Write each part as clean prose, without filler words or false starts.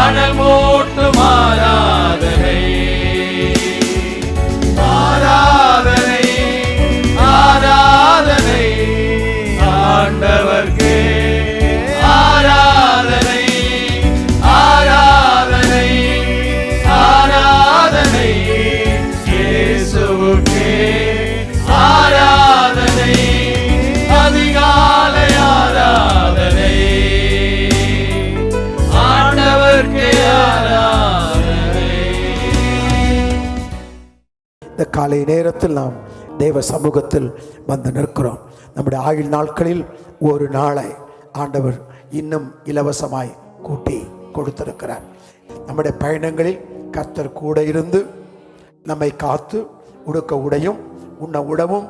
அனல் மூட்டும் ஆராதனை, ஆராதனை, ஆராதனை ஆண்டவர்க்கே, ஆராதனை, ஆராதனை, ஆராதனை இயேசுவுக்கே, ஆராதனை, அதிகாலை ஆராதனை ஆண்டவர்க்கே, ஆராதனை. இந்த காலை நேரத்தில் நாம் தேவ சமூகத்தில் வந்து நிற்கிறோம். நம்முடைய ஆயுள் நாட்களில் ஒரு நாளை ஆண்டவர் இன்னும் இலவசமாய் கூட்டி கொடுத்திருக்கிறார். நம்முடைய பயணங்களில் கர்த்தர் கூட இருந்து நம்மை காத்து உடுக்க உடையும் உண்ண உடவும்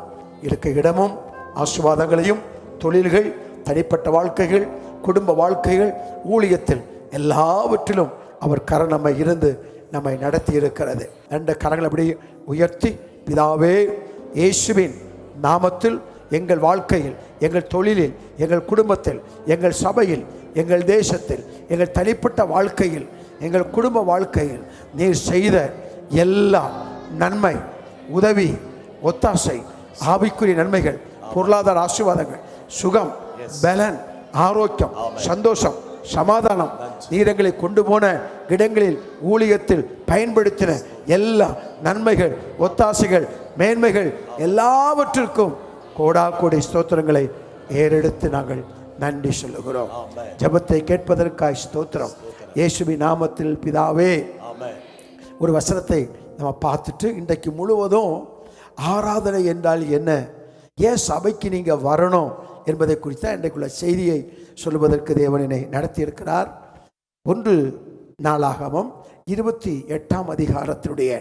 இருக்க இடமும் ஆசீர்வாதங்களையும் தொழில்கள், தனிப்பட்ட வாழ்க்கைகள், குடும்ப வாழ்க்கைகள், ஊழியத்தில் எல்லாவற்றிலும் அவர் கரம் நம்மை இருந்து நம்மை நடத்தி இருக்கிறது. ரெண்டு கரங்களை அப்படி உயர்த்தி, பிதாவே, இயேசுவின் நாமத்தில் எங்கள் வாழ்க்கையில், எங்கள் தொழிலில், எங்கள் குடும்பத்தில், எங்கள் சபையில், எங்கள் தேசத்தில், எங்கள் தனிப்பட்ட வாழ்க்கையில், எங்கள் குடும்ப வாழ்க்கையில் நீர் செய்த எல்லா நன்மை, உதவி, ஒத்தாசை, ஆவிக்குரிய நன்மைகள், பொருளாதார ஆசீர்வாதங்கள், சுகம், பலன், ஆரோக்கியம், சந்தோஷம், சமாதானம், நீரங்களை கொண்டு போன இடங்களில் ஊழியத்தில் பயன்படுத்தின எல்லா நன்மைகள், ஒத்தாசைகள், மேன்மைகள் எல்லாவற்றிற்கும் கோடா கோடி ஸ்தோத்திரங்களை ஏறெடுத்து நாங்கள் நன்றி சொல்லுகிறோம். ஜெபத்தை கேட்பதற்காய் ஸ்தோத்திரம். இயேசுவின் நாமத்தில் பிதாவே. ஒரு வசனத்தை நம்ம பார்த்துட்டு இன்றைக்கு முழுவதும் ஆராதனை என்றால் என்ன, ஏன் சபைக்கு நீங்கள் வரணும் என்பதை குறித்த இன்றைக்குள்ள செய்தியை சொல்வதற்கு தேவனை நடத்தியிருக்கிறார். 1 நாளாகமம் 28ஆம் அதிகாரத்தினுடைய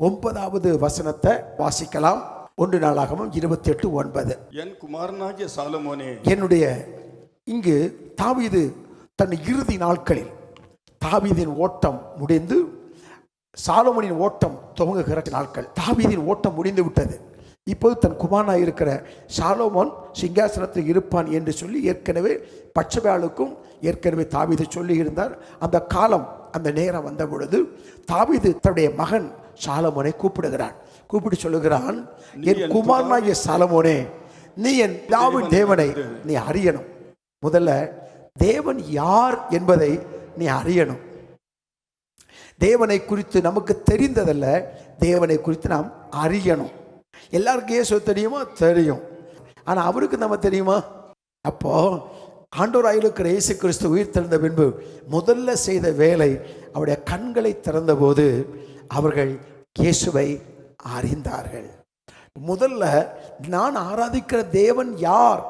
9வது வசனத்தை வாசிக்கலாம். 1 நாளாகமம் 28:9. என் குமாரனாகிய சாலமோனே, என்னுடைய இங்கு தாவீது தன் இறுதி நாட்களில் தாவீதின் ஓட்டம் முடிந்து சாலமோனின் ஓட்டம் துவங்குகிற நாட்கள். தாவீதின் ஓட்டம் முடிந்து விட்டது. இப்போது தன் குமாரனாக இருக்கிற சாலமோன் சிங்காசனத்தில் இருப்பான் என்று சொல்லி ஏற்கனவே பட்சபாலுக்கும் ஏற்கனவே தாவீது சொல்லி இருந்தார். அந்த காலம், அந்த நேரம் வந்த பொழுது தாவீது தன்னுடைய மகன் சாலமோனை கூப்பிடுகிறான். கூப்பிட்டு சொல்லுகிறான், என் குமாரனாகிய சாலமோனே, நீ என் பிதாவின் தேவனை நீ அறியணும். முதல்ல தேவன் யார் என்பதை நீ அறியணும். தேவனை குறித்து நமக்கு தெரிந்ததல்ல, தேவனை குறித்து நாம் அறியணும். எல்லாருக்கும் இயேசு தெரியுமா? தெரியும். ஆனால் அவருக்கு நம்ம தெரியுமா? அப்போ ஆண்டவராய் இருக்கிற இயேசு கிறிஸ்து உயிர் தெழுந்த பின்பு முதல்ல செய்த வேலை, அவருடைய கண்களை திறந்த போது அவர்கள் இயேசுவை அறிந்தார்கள். முதல்ல நான் ஆராதிக்கிற தேவன் யார்,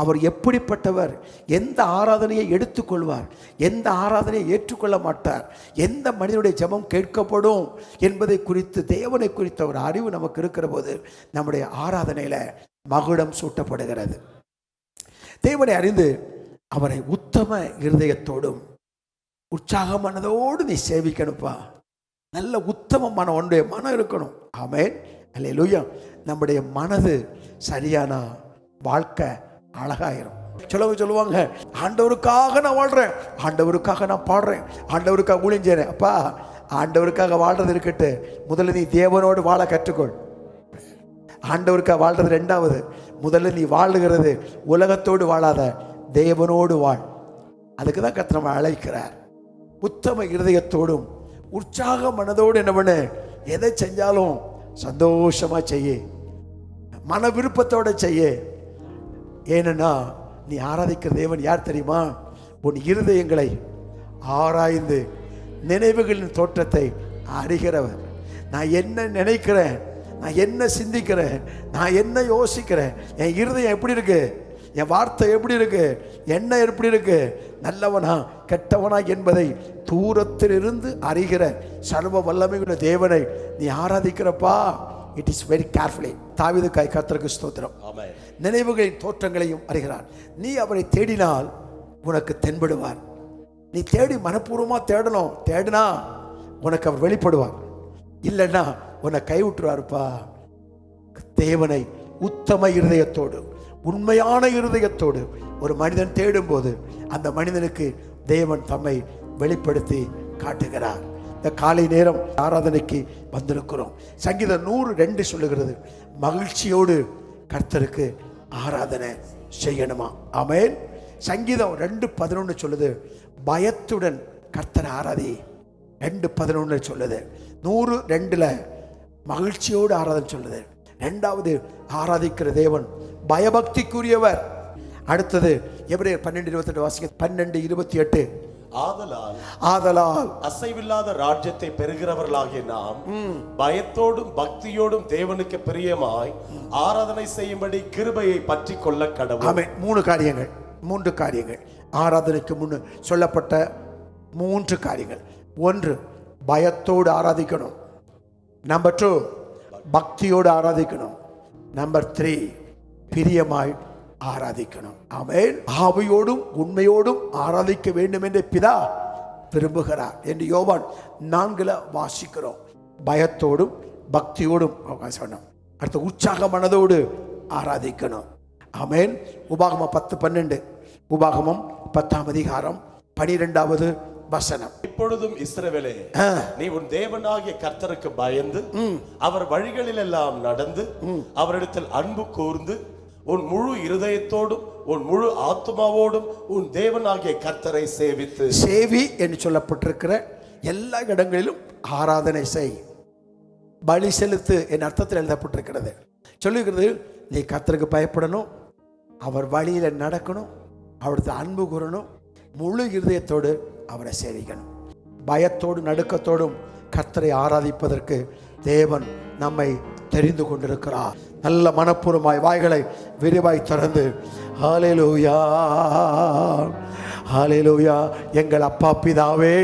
அவர் எப்படிப்பட்டவர், எந்த ஆராதனையை எடுத்துக்கொள்வார், எந்த ஆராதனையை ஏற்றுக்கொள்ள மாட்டார், எந்த மனிதனுடைய ஜெபம் கேட்கப்படும் என்பதை குறித்து, தேவனை குறித்த ஒரு அறிவு நமக்கு இருக்கிற போது நம்முடைய ஆராதனையில் மகுடம் சூட்டப்படுகிறது. தேவனை அறிந்து அவரை உத்தம இருதயத்தோடும் உற்சாக மனதோடு நீ சேவிக்கணுப்பா. நல்ல உத்தம மனம், ஒன்றைய மனம் இருக்கணும். ஆமென், அல்லேலூயா. நம்முடைய மனது சரியான வாழ்க்கை அழகாயிரும். சொல்லுவாங்க, ஆண்டவருக்காக நான் வாழ்றேன், ஆண்டவருக்காக நான் பாடுறேன், ஆண்டவருக்காக ஊழியம் செய்றேன். அப்பா, ஆண்டவருக்காக வாழ்றது இருக்கட்டு, முதல்ல நீ தேவனோடு வாழ கற்றுக்கொள். ஆண்டவருக்காக வாழ்றது ரெண்டாவது. முதல்ல நீ வாழுகிறது உலகத்தோடு வாழாத, தேவனோடு வாழ். அதுக்கு தான் கர்த்தர் நம்மை அழைக்கிறார். உத்தம இருதயத்தோடும் உற்சாக மனதோடு என்ன பண்ணு, எதை செஞ்சாலும் சந்தோஷமா செய்ய, மன விருப்பத்தோட செய்ய. ஏன்னா நீ ஆராதிக்கிற தேவன் யார் தெரியுமா? உன் இருதயங்களை ஆராய்ந்து நினைவுகளின் தோற்றத்தை அறிகிறவர். நான் என்ன நினைக்கிறேன், நான் என்ன சிந்திக்கிறேன், நான் என்ன யோசிக்கிறேன், என் இருதயம் எப்படி இருக்கு, என் வார்த்தை எப்படி இருக்கு, என்ன எப்படி இருக்கு, நல்லவனா கெட்டவனா என்பதை தூரத்திலிருந்து அறிகிற சர்வ வல்லமையுள்ள தேவனை நீ ஆராதிக்கிறப்பா. It is very carefully. தாவீதுக்காய் கர்த்தருக்கு ஸ்தோத்திரம். நினைவுகளின் தோற்றங்களையும் அறிகிறார். நீ அவரை தேடினால் உனக்கு தென்படுவார். நீ தேடி மனப்பூர்வமாக தேடணும். தேடினா உனக்கு அவர் வெளிப்படுவார். இல்லைன்னா உன்னை கைவிட்டுருவாருப்பா. தேவனை உத்தம இருதயத்தோடு, உண்மையான இருதயத்தோடு ஒரு மனிதன் தேடும் போது அந்த மனிதனுக்கு தேவன் தம்மை வெளிப்படுத்தி காட்டுகிறார். இந்த காலை நேரம் ஆராதனைக்கு வந்திருக்கிறோம். சங்கீதம் 102 சொல்லுகிறது, மகிழ்ச்சியோடு கர்த்தருக்கு ஆராதனை செய்யணுமா. ஆமென். சங்கீதம் 2:11 சொல்லுது, பயத்துடன் கர்த்தரை ஆராதி. 2:11 சொல்லுது. 102 மகிழ்ச்சியோடு ஆராதனை சொல்லுது. இரண்டாவது, ஆராதிக்கிற தேவன் பயபக்திக்குரியவர். அடுத்தது எபிரேயர் 12:28 வாசிக்க. 12:28 ஆதலால் அசைவில்லாத ராஜ்யத்தை பெறுகிறவர்களாகிய நாம் பயத்தோடும் பக்தியோடும் தேவனுக்கு பிரியமாய் ஆராதனை செய்யும்படி கிருபையை பற்றி கொள்ள கடவுள். ஆமென். மூன்று காரியங்கள் ஆராதனைக்கு முன் சொல்லப்பட்ட 3 காரியங்கள். 1, பயத்தோடு ஆராதிக்கணும். நம்பர் 2, பக்தியோடு ஆராதிக்கணும். நம்பர் 3, பிரியமாய் ஆராதிக்கணும். ஆமென். ஆவியோடும் உண்மையோடும் ஆராதிக்க வேண்டும் என்று பிதா விரும்புகிறார் என்று யோவான் 4 வாசிக்கிறோம். பயத்தோடும் பக்தியோடும் சொன்னோம். அடுத்த உற்சாக மனதோடு ஆராதிக்கணும். ஆமென். உபாகமம் 10:12 உபாகமம் 10ஆம் அதிகாரம் 12வது வசனம். இப்பொழுதும் இஸ்ரவேலே, நீ உன் தேவனாகிய கர்த்தருக்கு பயந்து அவர் வழிகளில் எல்லாம் நடந்து அவரிடத்தில் அன்பு கூர்ந்து உன் முழு இருதயத்தோடும் உன் முழு ஆத்மாவோடும் உன் தேவனாகிய கர்த்தரை சேவித்து. சேவி என்று சொல்லப்பட்டிருக்கிற எல்லா இடங்களிலும் ஆராதனை செய், பலி செலுத்து என் அர்த்தத்தில் எழுதப்பட்டிருக்கிறது. சொல்லுகிறது, நீ கர்த்தருக்கு பயப்படணும், அவர் வழியில நடக்கணும், அவருக்கு அன்பு கூறணும், முழு இருதயத்தோடு அவரை சேவிக்கணும். பயத்தோடு நடுக்கத்தோடும் கர்த்தரை ஆராதிப்பதற்கு தேவன் நம்மை தெரிந்து கொண்டிருக்கிறார். நல்ல மனப்பூர்வமாய் வாய்களை விரிவாய் திறந்து ஹல்லேலூயா ஹல்லேலூயா. எங்கள் அப்பா பிதாவே,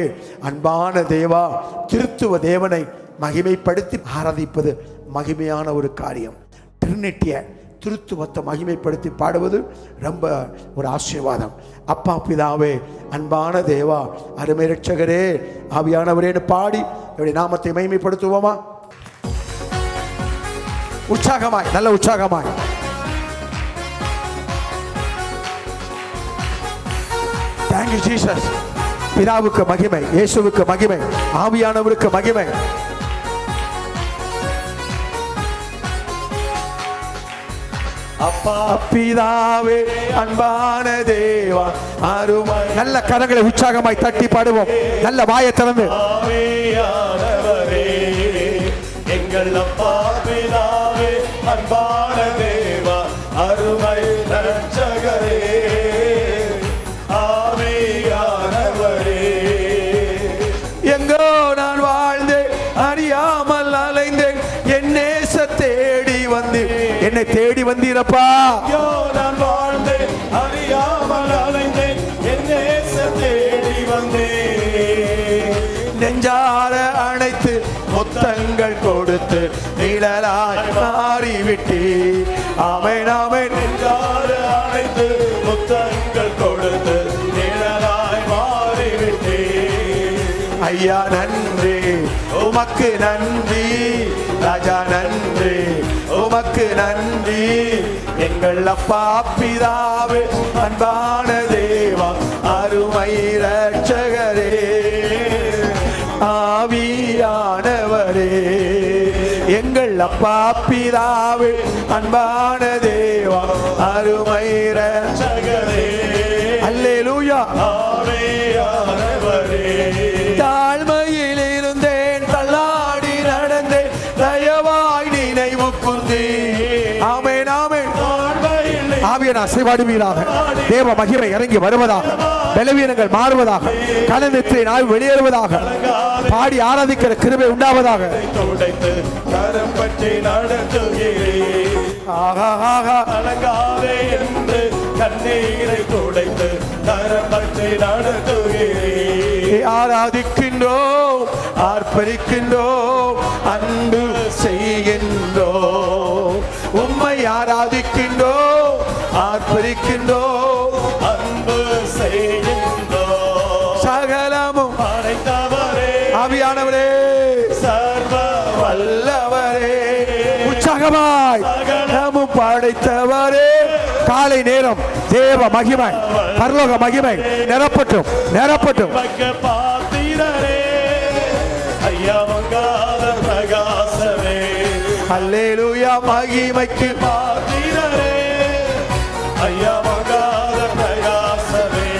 அன்பான தேவா, திருத்துவ தேவனை மகிமைப்படுத்தி ஆராதிப்பது மகிமையான ஒரு காரியம். ட்ரினிட்டியை, திருத்துவத்தை மகிமைப்படுத்தி பாடுவது ரொம்ப ஒரு ஆசீர்வாதம். அப்பா பிதாவே, அன்பான தேவா, அருமை இரட்சகரே, ஆவியானவரேன்னு பாடி என்னுடைய நாமத்தை மகிமைப்படுத்துவோமா? உற்சாகமாய், நல்ல உற்சாகமாய். Thank you Jesus. பிதாவுக்கு மகிமை, இயேசுவுக்கு மகிமை, ஆவியானவருக்கு மகிமை. அப்பா பிதாவே, அன்பான தேவா, அருமை. நல்ல கரங்களை உற்சாகமாய் தட்டி பாடுவோம். நல்ல வாயை திறந்து. எங்கள் அப்பா பிதாவே, அன்பான தேவா, அருமை இரட்சகரே, ஆவியானவரே. எங்கோ நான் வாழ்ந்தேன், அறியாமல் அலைந்தேன், என் நேச தேடி வந்து என்னை தேடி வந்தீரப்பா. நான் வாழ்ந்தேன், அறியாமல் அலைந்தேன், என் நேச தேடி வந்தேன். நெஞ்சார அணைத்து முத்தங்கள் கொடுத்து நிழலாய் மாறிவிட்டே. ஆமென் ஆமென். நெஞ்சார அணைத்து முத்தங்கள் கொடுத்து நிழலாய் மாறிவிட்டே. ஐயா நன்றி, உமக்கு நன்றி, ராஜா நன்றி, உமக்கு நன்றி. எங்கள் அப்பா பிதாவே, அன்பான தேவா, அருமை இரட்சகரே, ஆவியானவரே. எங்கள் அப்பா பிதாவே, அன்பான தேவா, அருமை இரட்சகரே, அல்லேலூயா, ஆவியானவரே. தாழ்மையில் இருந்தேன், தள்ளாடி நடந்தேன், தயவாய் நினைவு கூர்ந்தே. ஆமென் ஆமென். ஆவியான அசைவாடுவீராக. தேவ மகிமை இறங்கி வருவதாக, பலவீனங்கள் மாறுவதாக, கலனத்தை நாய் வெளியேறுவதாக, பாடி ஆராதிக்கிற கிருபை உண்டாவதாக. கரம் பற்றி நடத்துகிறேன், அலங்காதே என்று கண்ணீரை துடைத்து கரம் பற்றி நடத்துகிறேன். ஆராதிக்கின்றோம், ஆர்ப்பரிக்கின்றோம், அன்பு செய்கின்றோம். உம்மை ஆராதிக்கின்றோம், ஆர்ப்பரிக்கின்றோம், அன்பு செய்கின்றோம். சகலமும் அனைத்தவரே, ஆவியானவரே, சர்வ வல்லவரே, உற்சாகமாய் சகலமும் படைத்தவரே. காலை நேரம் தேவ மகிமை, பரலோக மகிமை நிரப்பட்டும் நிரப்பட்டும். பாத்திரரே, அல்லேலூயா மகிமைக்கு பாத்திரரே ஐயா மகாத பிரயாசமே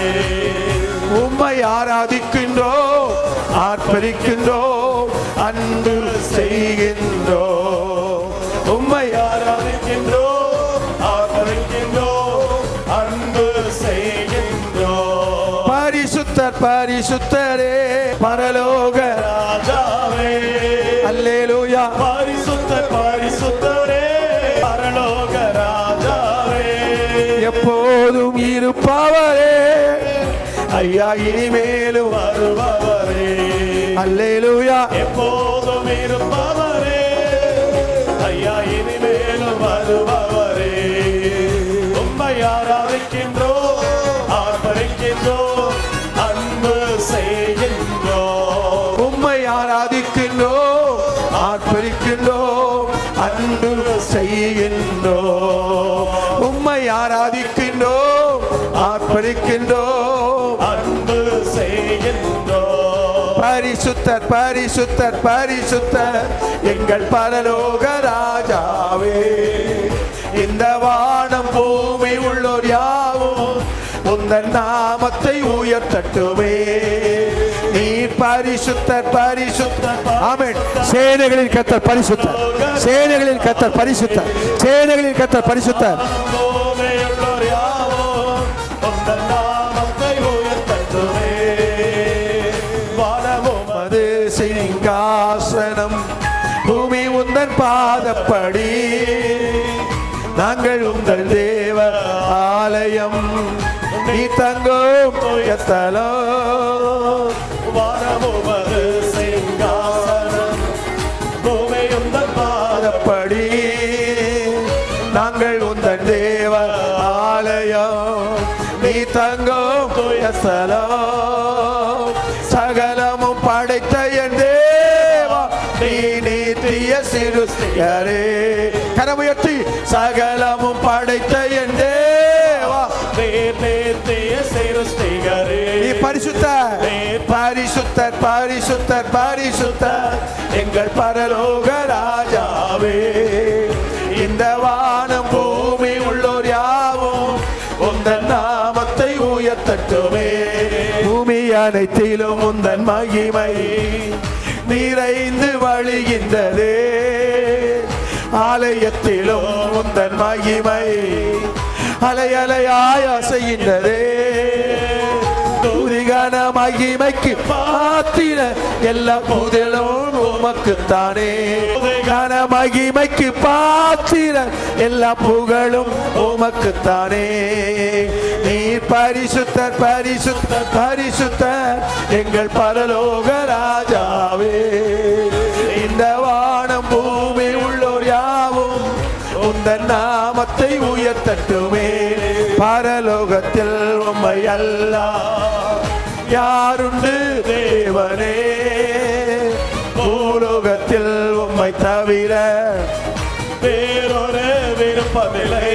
உம்மை ஆராதிக்கின்றோம் ஆர்ப்பரிக்கின்றோம் அன்பு செய்கின்றோம் உம்மை ஆராதிக்கின்றோம் ஆராதிக்கின்றோம் அன்பு செய்கின்றோம் பரிசுத்தர் பரிசுத்தரே பரலோக ராஜாவே அல்லேலூயா பரிசுத்தர் பரிசுத்தரே பரலோக ராஜாவே எப்போதும் இருப்பவரே ஐயா இனிமேலும் வருபவரே அல்லேலூயா எப்போதும் இருப்பவரே ஐயா இனிமேலும் வருபவரே உம்மை ஆராதிக்கின்றோம் ஆர்ப்பரிக்கின்றோம் அன்பு செய்கின்றோம் உம்மை ஆராதிக்கின்றோம் ஆர்ப்பரிக்கின்றோம் அன்பு செய்கின்றோம் உம்மை ஆராதிக்கின்றோம் ஆர்ப்பரிக்கின்றோம் அன்பு செய்கின்றோம் பரிசுத்தர் பரிசுத்தர் பரிசுத்தர் எங்கள் பரலோக ராஜாவே இந்த வானம் பூமி உள்ளோர் யாவும் உந்தன் நாமத்தை உயர்த்தட்டுமே நீ பரிசுத்தர் பரிசுத்தர் ஆமென் சேனைகளின் கர்த்தர் பரிசுத்தர் சேனைகளின் கர்த்தர் பரிசுத்தர் சேனைகளின் கர்த்தர் பரிசுத்தர் பூமியுள்ளோர் யாவும் உந்தன் நாமத்தை உயர்த்தட்டுமே வானமும் அது சிங்காசனம் பூமி உந்தன் பாதப்படி நாங்கள் உங்கள் தேவ ஆலயம் நீ தங்கும் எத்தலம் வானமுமது சிங்காசனம் பூமியும் தன் பாதப்படி நாங்கள் உந்தன் தேவ ஆலயம் நீ தங்கும் எத்தலம் சகலமும் படைத்த என் தேவா நீ நீத்திய சிருஷ்டியரே கரமுயர்த்தி சகலமும் படைத்த என் தேவா நீத்திய சிருஷ்டிகரே நீ பரிசுத்தர் பரிசுத்தர் பரிசுத்தர் பரிசுத்தர் எங்கள் பரலோக ராஜாவே இந்த வானம் பூமி உள்ளோர் யாவும் உந்தன் நாமத்தை உயர்த்தட்டுமே பூமி அனைத்திலும் உந்தன் மகிமை நிறைந்து வழிகின்றதே ஆலயத்திலும் உந்தன் மகிமை அலை அலையாய் அசைகின்றதே துதிகான மகிமைக்கு பாத்திர எல்லா புகழும் உமக்குத்தானே கன மகிமைக்கு பாத்திர எல்லா புகழும் உமக்குத்தானே நீர் பரிசுத்தர் பரிசுத்தர் பரிசுத்தர் எங்கள் பரலோக ராஜாவே இந்த வானம் பூமி உள்ளோர் யாவும் உந்தன் நாமத்தை உயர்த்தட்டுமே பரலோகத்தில் உம்மை அல்லாஹ் யாருண்டு தேவனே பூலோகத்தில் உம்மை தவிர வேறொரு விருப்பமில்லை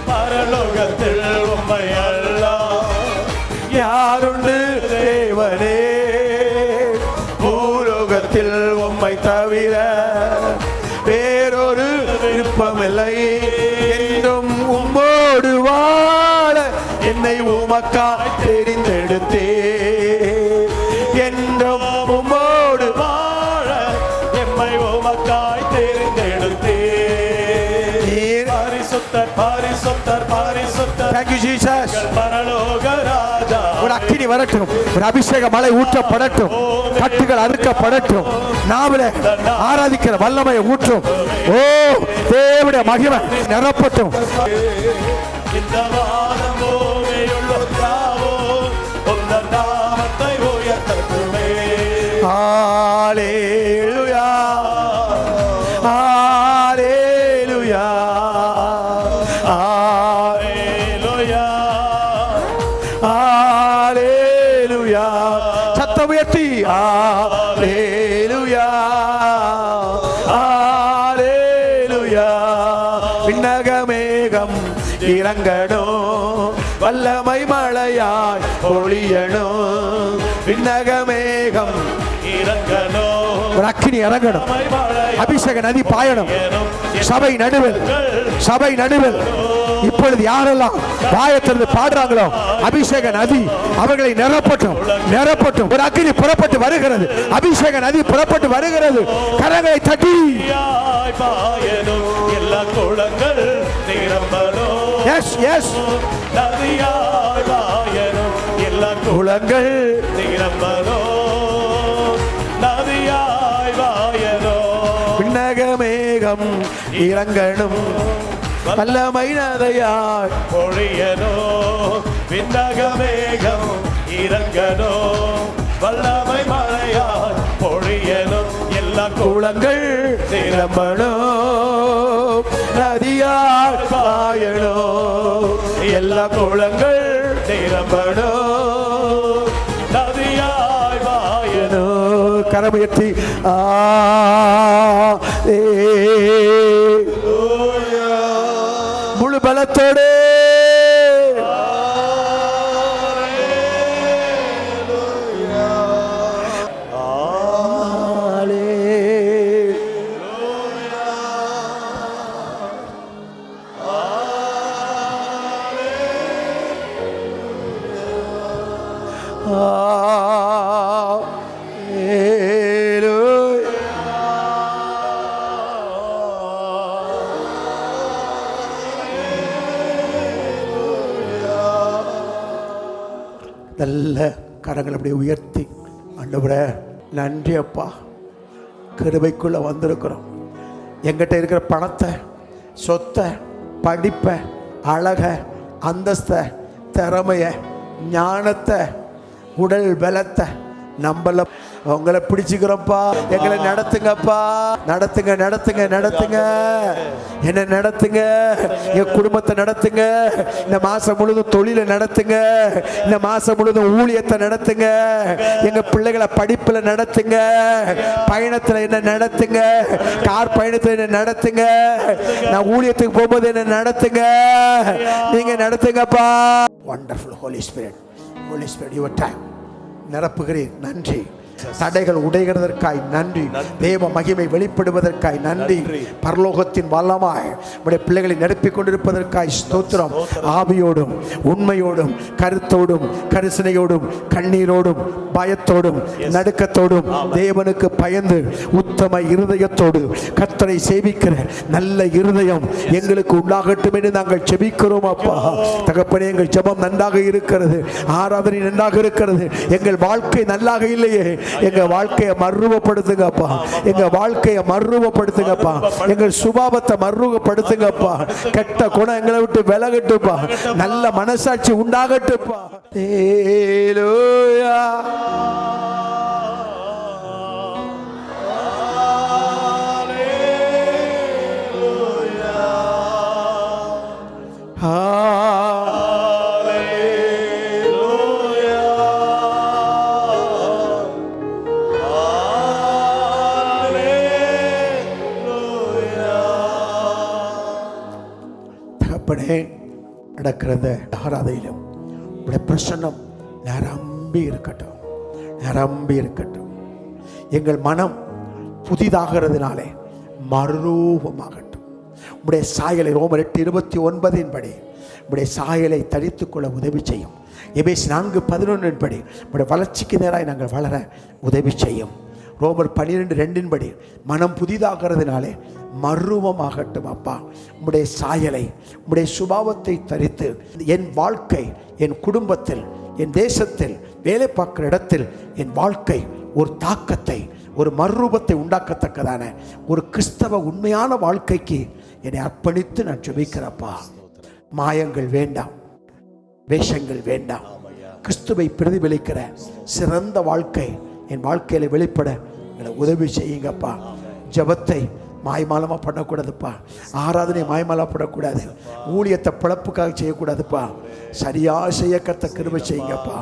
பரலோகத்தில் உம்மை அல்லாஹ் யாருண்டு தேவனே பூலோகத்தில் உம்மை தவிர வேறொரு விருப்பமில்லை என்றும் உம்மோடு வாழ என்னை உமக்காய் தெரிந்தெடுத்தே என்றும் உம்மோடு வாழ எம்மை உமக்காய் தெரிந்தெடுத்தே நீர் பரிசுத்தர் பரிசுத்தர் பரிசுத்தர் Thank you, Jesus. பரலோக ராஜா ஒரு அக்கினி வரட்டும் ஒரு அபிஷேக மலை ஊற்றப்படட்டும் கட்டுகள் அறுக்கப்படட்டும் நாவல ஆராதிக்கிற வல்லமையை ஊற்றும் ஓ தேவனுடைய மகிமை நிரப்பட்டும் இந்த வானம் பூமியுள்ளோர் யாவும் உந்தன் நாமத்தை உயர்த்தட்டுமே ஹalleluya ஹalleluya ஹalleluya ஹalleluya சத்தம் உயர்த்தி ஹalleluya ஹalleluya விண்ணகமேகம் இறங்கணும் வல்லமை மழையாய் பொழியணும் விண்ணகமேகம் இறங்கணும் ஒரு அக்கினி இறங்கணும், அபிஷேக நதி பாயணும். சபை நடுவில், சபை நடுவில் இப்பொழுது யாரெல்லாம் பாயத்திலிருந்து பாடுறாங்களோ அபிஷேக நதி அவர்களை நிரப்பட்டும், நிரப்பட்டும். ஒரு அக்கினி புறப்பட்டு வருகிறது, அபிஷேக நதி புறப்பட்டு வருகிறது. கரங்களை தட்டி எல்லா குளங்கள் நிரம்பணும். எஸ் எஸ், நதியாய் பாயணும், எல்லா குளங்கள் நிரம்பணும், நதியாய் பாயணும். விண்ணகமேகம் இறங்கணும், வல்லமை நதியாய் பொழியணும், விண்ணகமேகம் இறங்கணும், வல்லமை மழையாய் பொழியணும். எல்லா குளங்கள் நிரம்பணும், நதியாய் பாயணும். எல்லா குளங்கள் நிரம்பணும், நதியாய் பாயணும். கரமுயர்த்தி முழு பலத்தோடு நல்ல கரங்களை அப்படியே உயர்த்தி, ஆண்டவரே நன்றி அப்பா, கிருபைக்குள்ள வந்திருக்கிறோம். எங்கிட்ட இருக்கிற பணத்தை, சொத்தை, படிப்பை, அழக, அந்தஸ்தை, திறமைய, ஞானத்தை, உடல் பலத்தை நம்மள உங்களை பிடிச்சுக்கிறோம்ப்பா. எங்களை நடத்துங்கப்பா, நடத்துங்க நடத்துங்க நடத்துங்க, என்ன நடத்துங்க, என் குடும்பத்தை நடத்துங்க. இந்த மாசம் முழுதும் தொழிலை நடத்துங்க, இந்த மாசம் முழுதும் ஊழியத்தை நடத்துங்க, எங்க பிள்ளைகளை படிப்புல நடத்துங்க, பயணத்துல என்ன நடத்துங்க, கார் பயணத்துல என்ன நடத்துங்க, நான் ஊழியத்துக்கு போகும்போது என்ன நடத்துங்க, நீங்க நடத்துங்கப்பா. Wonderful holy spirit, holy spirit your time நிரப்புகிறேன். நன்றி. தடைகள் உடைகிறதற்காய் நன்றி, தேவ மகிமை வெளிப்படுவதற்காய் நன்றி, பரலோகத்தின் வல்லமாய் உடைய பிள்ளைகளை நிரப்பிக் கொண்டிருப்பதற்காய் ஸ்தோத்திரம். ஆவியோடும் உண்மையோடும் கருத்தோடும் கரிசனையோடும் கண்ணீரோடும் பயத்தோடும் நடுக்கத்தோடும் தேவனுக்கு பயந்து உத்தம இருதயத்தோடு கர்த்தரை சேவிக்கிற நல்ல இருதயம் எங்களுக்கு உண்டாகட்டும் என்று நாங்கள் ஜெபிக்கிறோம் அப்பா. தகப்பனே, எங்கள் ஜெபம் நன்றாக இருக்கிறது, ஆராதனை நன்றாக இருக்கிறது, எங்கள் வாழ்க்கை நல்லாக இல்லையே, எங்க வாழ்க்கையை மறுரூபப்படுத்துங்கப்பா, எங்க வாழ்க்கையை மறுரூபப்படுத்துங்கப்பா, எங்கள் சுபாவத்தை மறுரூபப்படுத்துங்கப்பா, கெட்ட குணம் எங்களை விட்டு விலகட்டுப்பா, நல்ல மனசாட்சி உண்டாகட்டுப்பா. ஹல்லேலூயா. நடக்கிறது ஆராதனையிலும் உடைய பிரசன்னம் நிரம்பி இருக்கட்டும், நிரம்பி இருக்கட்டும். எங்கள் மனம் புதிதாகிறதுனாலே மறுரூபமாகட்டும். உடைய சாயலை ரோமர் 8:29 படி உடைய சாயலை தரித்துக்கொள்ள உதவி செய்யும். எபேசியர் 4:11 படி உடைய வளர்ச்சிக்கு நேராக நாங்கள் வளர உதவி செய்யும். ரோமர் 12:2 படி மனம் புதிதாகிறதுனாலே மறுரூபமாகட்டும் அப்பா. உம்முடைய சாயலை, உம்முடைய சுபாவத்தை தரித்து என் வாழ்க்கை, என் குடும்பத்தில், என் தேசத்தில், வேலை பார்க்குற இடத்தில் என் வாழ்க்கை ஒரு தாக்கத்தை, ஒரு மறுரூபத்தை உண்டாக்கத்தக்கதான ஒரு கிறிஸ்தவ உண்மையான வாழ்க்கைக்கு என்னை அர்ப்பணித்து நான் ஜெபிக்கிறப்பா. மாயங்கள் வேண்டாம், வேஷங்கள் வேண்டாம். கிறிஸ்துவை பிரதிபலிக்கிற சிறந்த வாழ்க்கை என் வாழ்க்கையில் வெளிப்பட உதவி செய்யுங்கப்பா. ஜபத்தை மாய்மாலமாக பண்ணக்கூடாதுப்பா, ஆராதனை மாய்மாலா பண்ணக்கூடாது, ஊழியத்தை பிழப்புக்காக செய்யக்கூடாதுப்பா. சரியாக செய்ய கத்த கிருபை செய்யுங்கப்பா.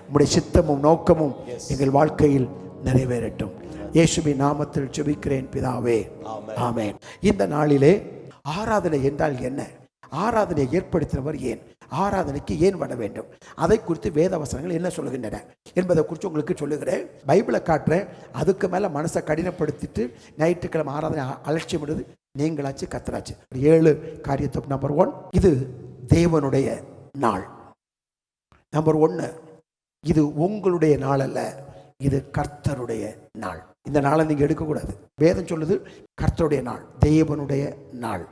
உம்முடைய சித்தமும் நோக்கமும் எங்கள் வாழ்க்கையில் நிறைவேறட்டும். இயேசுவின் நாமத்தில் ஜெபிக்கிறேன் பிதாவே, ஆமென். இந்த நாளிலே ஆராதனை என்றால் என்ன, ஆராதனை ஏற்படுத்தினவர் ஏன், ஆராதனைக்கு ஏன் வர வேண்டும், அதை குறித்து வேத வசனங்கள் என்ன சொல்லுகின்றன என்பதை குறித்து உங்களுக்கு சொல்லுகிறேன். பைபிளை காட்டுறேன். அதுக்கு மேலே மனசை கடினப்படுத்திட்டு ஞாயிற்றுக்கிழமை ஆராதனை அலட்சியம் விடுது நீங்களாச்சு கத்தராச்சு. 7 காரியத்தை. நம்பர் 1, இது தேவனுடைய நாள். நம்பர் 1, இது உங்களுடைய நாள் அல்ல, இது கர்த்தருடைய நாள். இந்த நாளை நீங்க எடுக்கக்கூடாது. வேதம் சொல்லுது கர்த்தருடைய நாள், தேவனுடைய நாள்.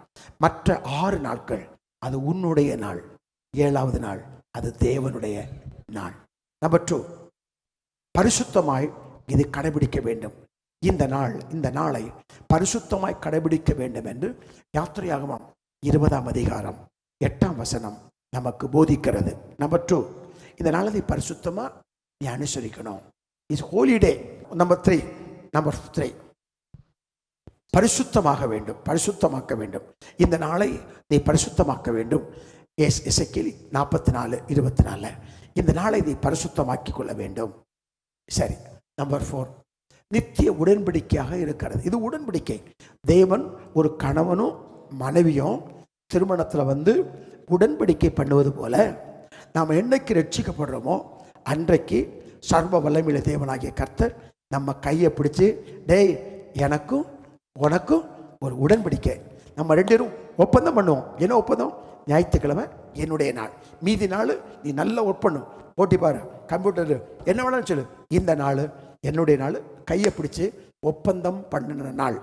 மற்ற 6 நாட்கள் அது உன்னுடைய நாள். 7வது நாள் அது தேவனுடைய நாள். நம்பர் 2, பரிசுத்தமாய் இது கடைபிடிக்க வேண்டும். இந்த நாளை பரிசுத்தமாய் கடைபிடிக்க வேண்டும் என்று யாத்திரையாகமம் 20ஆம் அதிகாரம் 8ஆம் வசனம் நமக்கு போதிக்கிறது. நம்பர் 2, இந்த நாளை பரிசுத்தமா நீ அனுசரிக்கணும். Is holiday. நம்பர் 3, பரிசுத்தமாக வேண்டும், பரிசுத்தமாக்க வேண்டும். இந்த நாளை நீ பரிசுத்தமாக்க வேண்டும். எசேக்கியேல் 44:24 இந்த நாளை நீ பரிசுத்தமாக்கி கொள்ள வேண்டும். சரி. நம்பர் 4, நித்திய உடன்படிக்கையாக இருக்கிறது. இது உடன்படிக்கை. தேவன் ஒரு கணவனும் மனைவியும் திருமணத்தில் உடன்படிக்கை பண்ணுவது போல நாம் என்னைக்கு ரட்சிக்கப்படுறோமோ அன்றைக்கு சர்வ வல்லமையுள்ள தேவனாகிய கர்த்தர் நம்ம கையை பிடிச்சி, டேய் எனக்கும் உனக்கும் ஒரு உடன்படிக்கை, நம்ம 2 பேரும் ஒப்பந்தம் பண்ணுவோம். என்ன ஒப்பந்தம்? ஞாயிற்றுக்கிழமை என்னுடைய நாள், மீதி நாள் நீ நல்லா ஒர்க் பண்ணும், ஓட்டி பாரு, கம்ப்யூட்டர் என்ன வேணாலும் சொல்லு, இந்த நாள் என்னுடைய நாள், கையை பிடிச்சி ஒப்பந்தம் பண்ணின நாள்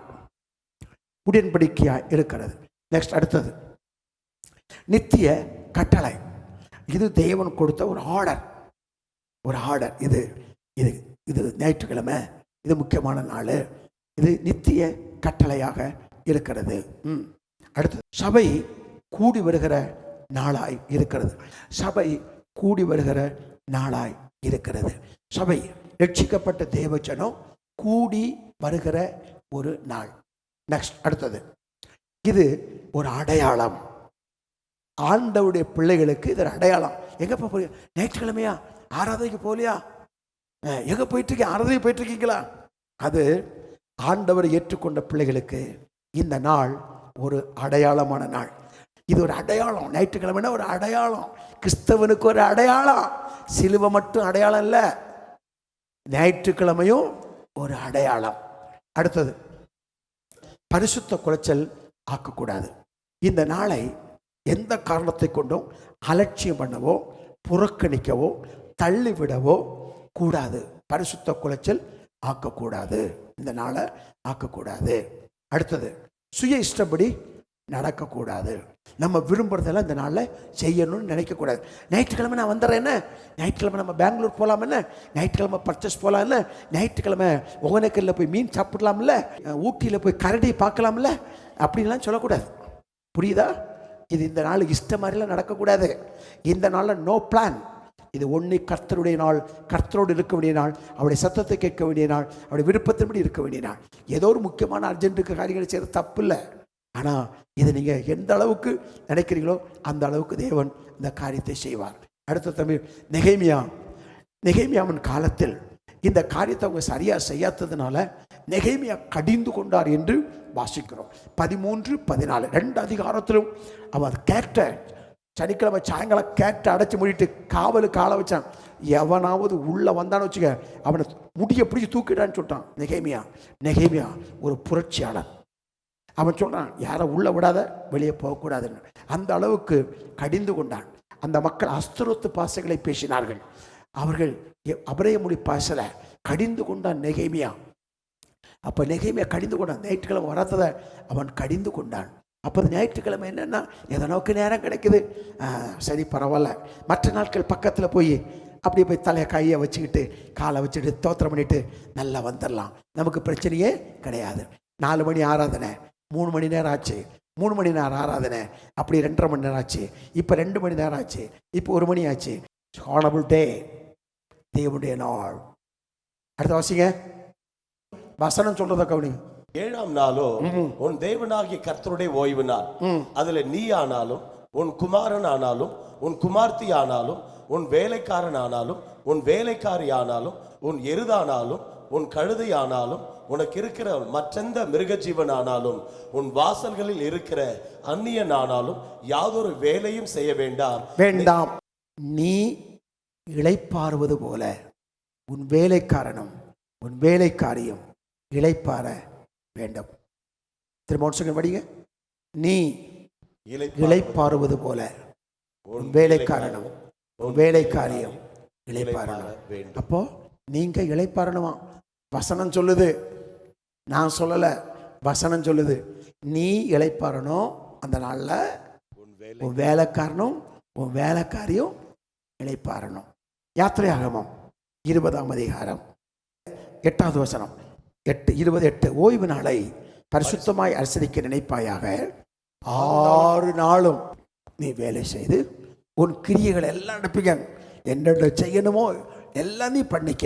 உடன்படிக்கையாக இருக்கிறது. நெக்ஸ்ட், அடுத்தது நித்திய கட்டளை. இது தேவன் கொடுத்த ஒரு ஆர்டர். இது இது இது ஞாயிற்றுக்கிழமை, இது முக்கியமான நாள், இது நித்திய கட்டளையாக இருக்கிறது. அடுத்தது சபை கூடி வருகிற நாளாய் இருக்கிறது. சபை ரட்சிக்கப்பட்ட தேவஜனம் கூடி வருகிற ஒரு நாள். நெக்ஸ்ட், அடுத்தது இது ஒரு அடையாளம். ஆண்டவருடைய பிள்ளைகளுக்கு இது ஒரு அடையாளம். எங்கப்பா போய் ஞாயிற்றுக்கிழமையா ஆராதனைக்கு போகலையா, எங்க போயிட்டு இருக்கீங்க, ஆராதனை போயிட்டு இருக்கீங்களா? அது ஆண்டவர் ஏற்றுக்கொண்ட பிள்ளைகளுக்கு இந்த நாள் ஒரு அடையாளமான நாள். இது ஒரு அடையாளம். ஞாயிற்றுக்கிழமைனா ஒரு அடையாளம், கிறிஸ்தவனுக்கு ஒரு அடையாளம். சிலுவை மட்டும் அடையாளம் இல்லை, ஞாயிற்றுக்கிழமையும் ஒரு அடையாளம். அடுத்தது பரிசுத்த குலைச்சல் ஆக்கக்கூடாது. இந்த நாளை எந்த காரணத்தை கொண்டும் அலட்சியம் பண்ணவோ புறக்கணிக்கவோ தள்ளிவிடவோ கூடாது. பரிசுத்த குலைச்சல் ஆக்கக்கூடாது, இந்த நாளை ஆக்கக்கூடாது. அடுத்தது சுய இஷ்டப்படி நடக்கக்கூடாது. நம்ம விரும்புறதெல்லாம் இந்த நாளில் செய்யணும்னு நினைக்கக்கூடாது. ஞாயிற்றுக்கிழமை நான் வந்துடுறேன், ஞாயிற்றுக்கிழமை நம்ம பெங்களூர் போகலாம், என்ன ஞாயிற்றுக்கிழமை பர்ச்சேஸ் போகலாம், இல்லை ஞாயிற்றுக்கிழமை ஒகேனக்கல்ல போய் மீன் சாப்பிடலாம்ல, ஊட்டியில் போய் கரடி பார்க்கலாம்ல, அப்படின்லாம் சொல்லக்கூடாது. புரியுதா? இது இந்த நாள் இஷ்ட மாதிரிலாம் நடக்கக்கூடாது. இந்த நாளில் நோ பிளான். இது ஒன்று கர்த்தருடைய நாள், கர்த்தரோடு இருக்க வேண்டிய நாள், அவருடைய சத்தத்தை கேட்க வேண்டிய நாள், அவருடைய விருப்பத்தின்படி இருக்க வேண்டிய நாள். ஏதோ ஒரு முக்கியமான அர்ஜென்ட்டுக்கு காரியங்களை செய்கிறது தப்பு இல்லை. ஆனால் இது நீங்கள் எந்த அளவுக்கு நினைக்கிறீங்களோ அந்த அளவுக்கு தேவன் இந்த காரியத்தை செய்வார். அடுத்த தமிழ் நெகேமியாவின் காலத்தில் இந்த காரியத்தை அவங்க சரியாக செய்யாததுனால நெகேமியா கடிந்து கொண்டார் என்று வாசிக்கிறோம். 13-14 2 அதிகாரத்திலும் அவன் கேட்ட சனிக்கிழமை சாயங்காலம் கேட்ட அடைச்சி மூடிட்டு காவலுக்கு ஆள வச்சான். எவனாவது உள்ள வந்தான்னு வச்சுக்க அவனை முடிய பிடிச்சி தூக்கிட்டான்னு சொல்லிட்டான். நெகேமியா ஒரு புரட்சியாளர். அவன் சொல்றான், யாரை உள்ள விடாத, வெளியே போகக்கூடாதுன்னு. அந்த அளவுக்கு கடிந்து கொண்டான். அந்த மக்கள் அஸ்திரோத்து பாசைகளை பேசினார்கள். அவர்கள் அபிரேய மொழி பாசல கடிந்து கொண்டான் நெகேமியா. அப்போ நெகேமியா கடிந்து கொண்டான். ஞாயிற்றுக்கிழமை வராததை அவன் கடிந்து கொண்டான். அப்போ ஞாயிற்றுக்கிழமை என்னென்னா எதனோக்கு நேரம் கிடைக்குது, சரி பரவாயில்ல. மற்ற நாட்கள் பக்கத்தில் போய் அப்படியே போய் தலையை கையை வச்சுக்கிட்டு காலை வச்சுட்டு தோத்திரம் பண்ணிட்டு நல்லா வந்துடலாம், நமக்கு பிரச்சனையே கிடையாது. 4 மணி ஆராதனை 3 மணி நேரம் ஆச்சு, 3 மணி நேரம் ஆராதனை அப்படி 2.5 மணி நேரம் ஆச்சு, இப்போ 2 மணி நேரம் ஆச்சு, இப்போ 1 மணி ஆச்சு. ஹானபிள் டே, தேவனுடைய நாள். அடுத்த வாசிங்க வசனம் சொல்றத கவனிங்க. 7ஆம் நாளோ உன் தேவனாகிய கர்த்தருடைய ஓய்வு நாள். அதுல நீ ஆனாலும் உன் குமாரன் ஆனாலும் உன் குமார்த்தி ஆனாலும் உன் வேலைக்காரன் ஆனாலும் உன் வேலைக்காரி ஆனாலும் உன் எருதானாலும் உன் கழுதை ஆனாலும் உனக்கு இருக்கிற மற்றெந்த மிருக ஜீவனானாலும் உன் வாசல்களில் இருக்கிற அந்நியன் ஆனாலும் யாதொரு வேலையும் செய்ய வேண்டாம். நீ இளைப்பாறுவது போல உன் வேலைக்காரனும் உன் வேலைக்காரியும் இளைப்பாற வேண்டும். திரும்ப படிங்க. நீ இளைப்பாறுவது போல உன் வேலைக்காரனும் உன் வேலைக்காரியும் இளைப்பாறணும். அப்போ நீங்க இளைப்பாறணுமா? வசனம் சொல்லுது, நான் சொல்லல, வசனம் சொல்லுது. நீ இளைப்பாறணும். அந்த நாள்ல உன் வேலைக்காரனும் உன் வேலைக்காரியும் இளைப்பாறணும். யாத்திரையாகமம் 20ஆம் அதிகாரம் 8வது வசனம் 8:28. ஓய்வு நாளை பரிசுத்தமாய் அனுசரிக்க நினைப்பாயாக. 6 நாளும் நீ வேலை செய்து உன் கிரியைகளை எல்லாம் நடப்பிக்க, என்ன செய்யணுமோ எல்லாம் நீ பண்ணிக்க.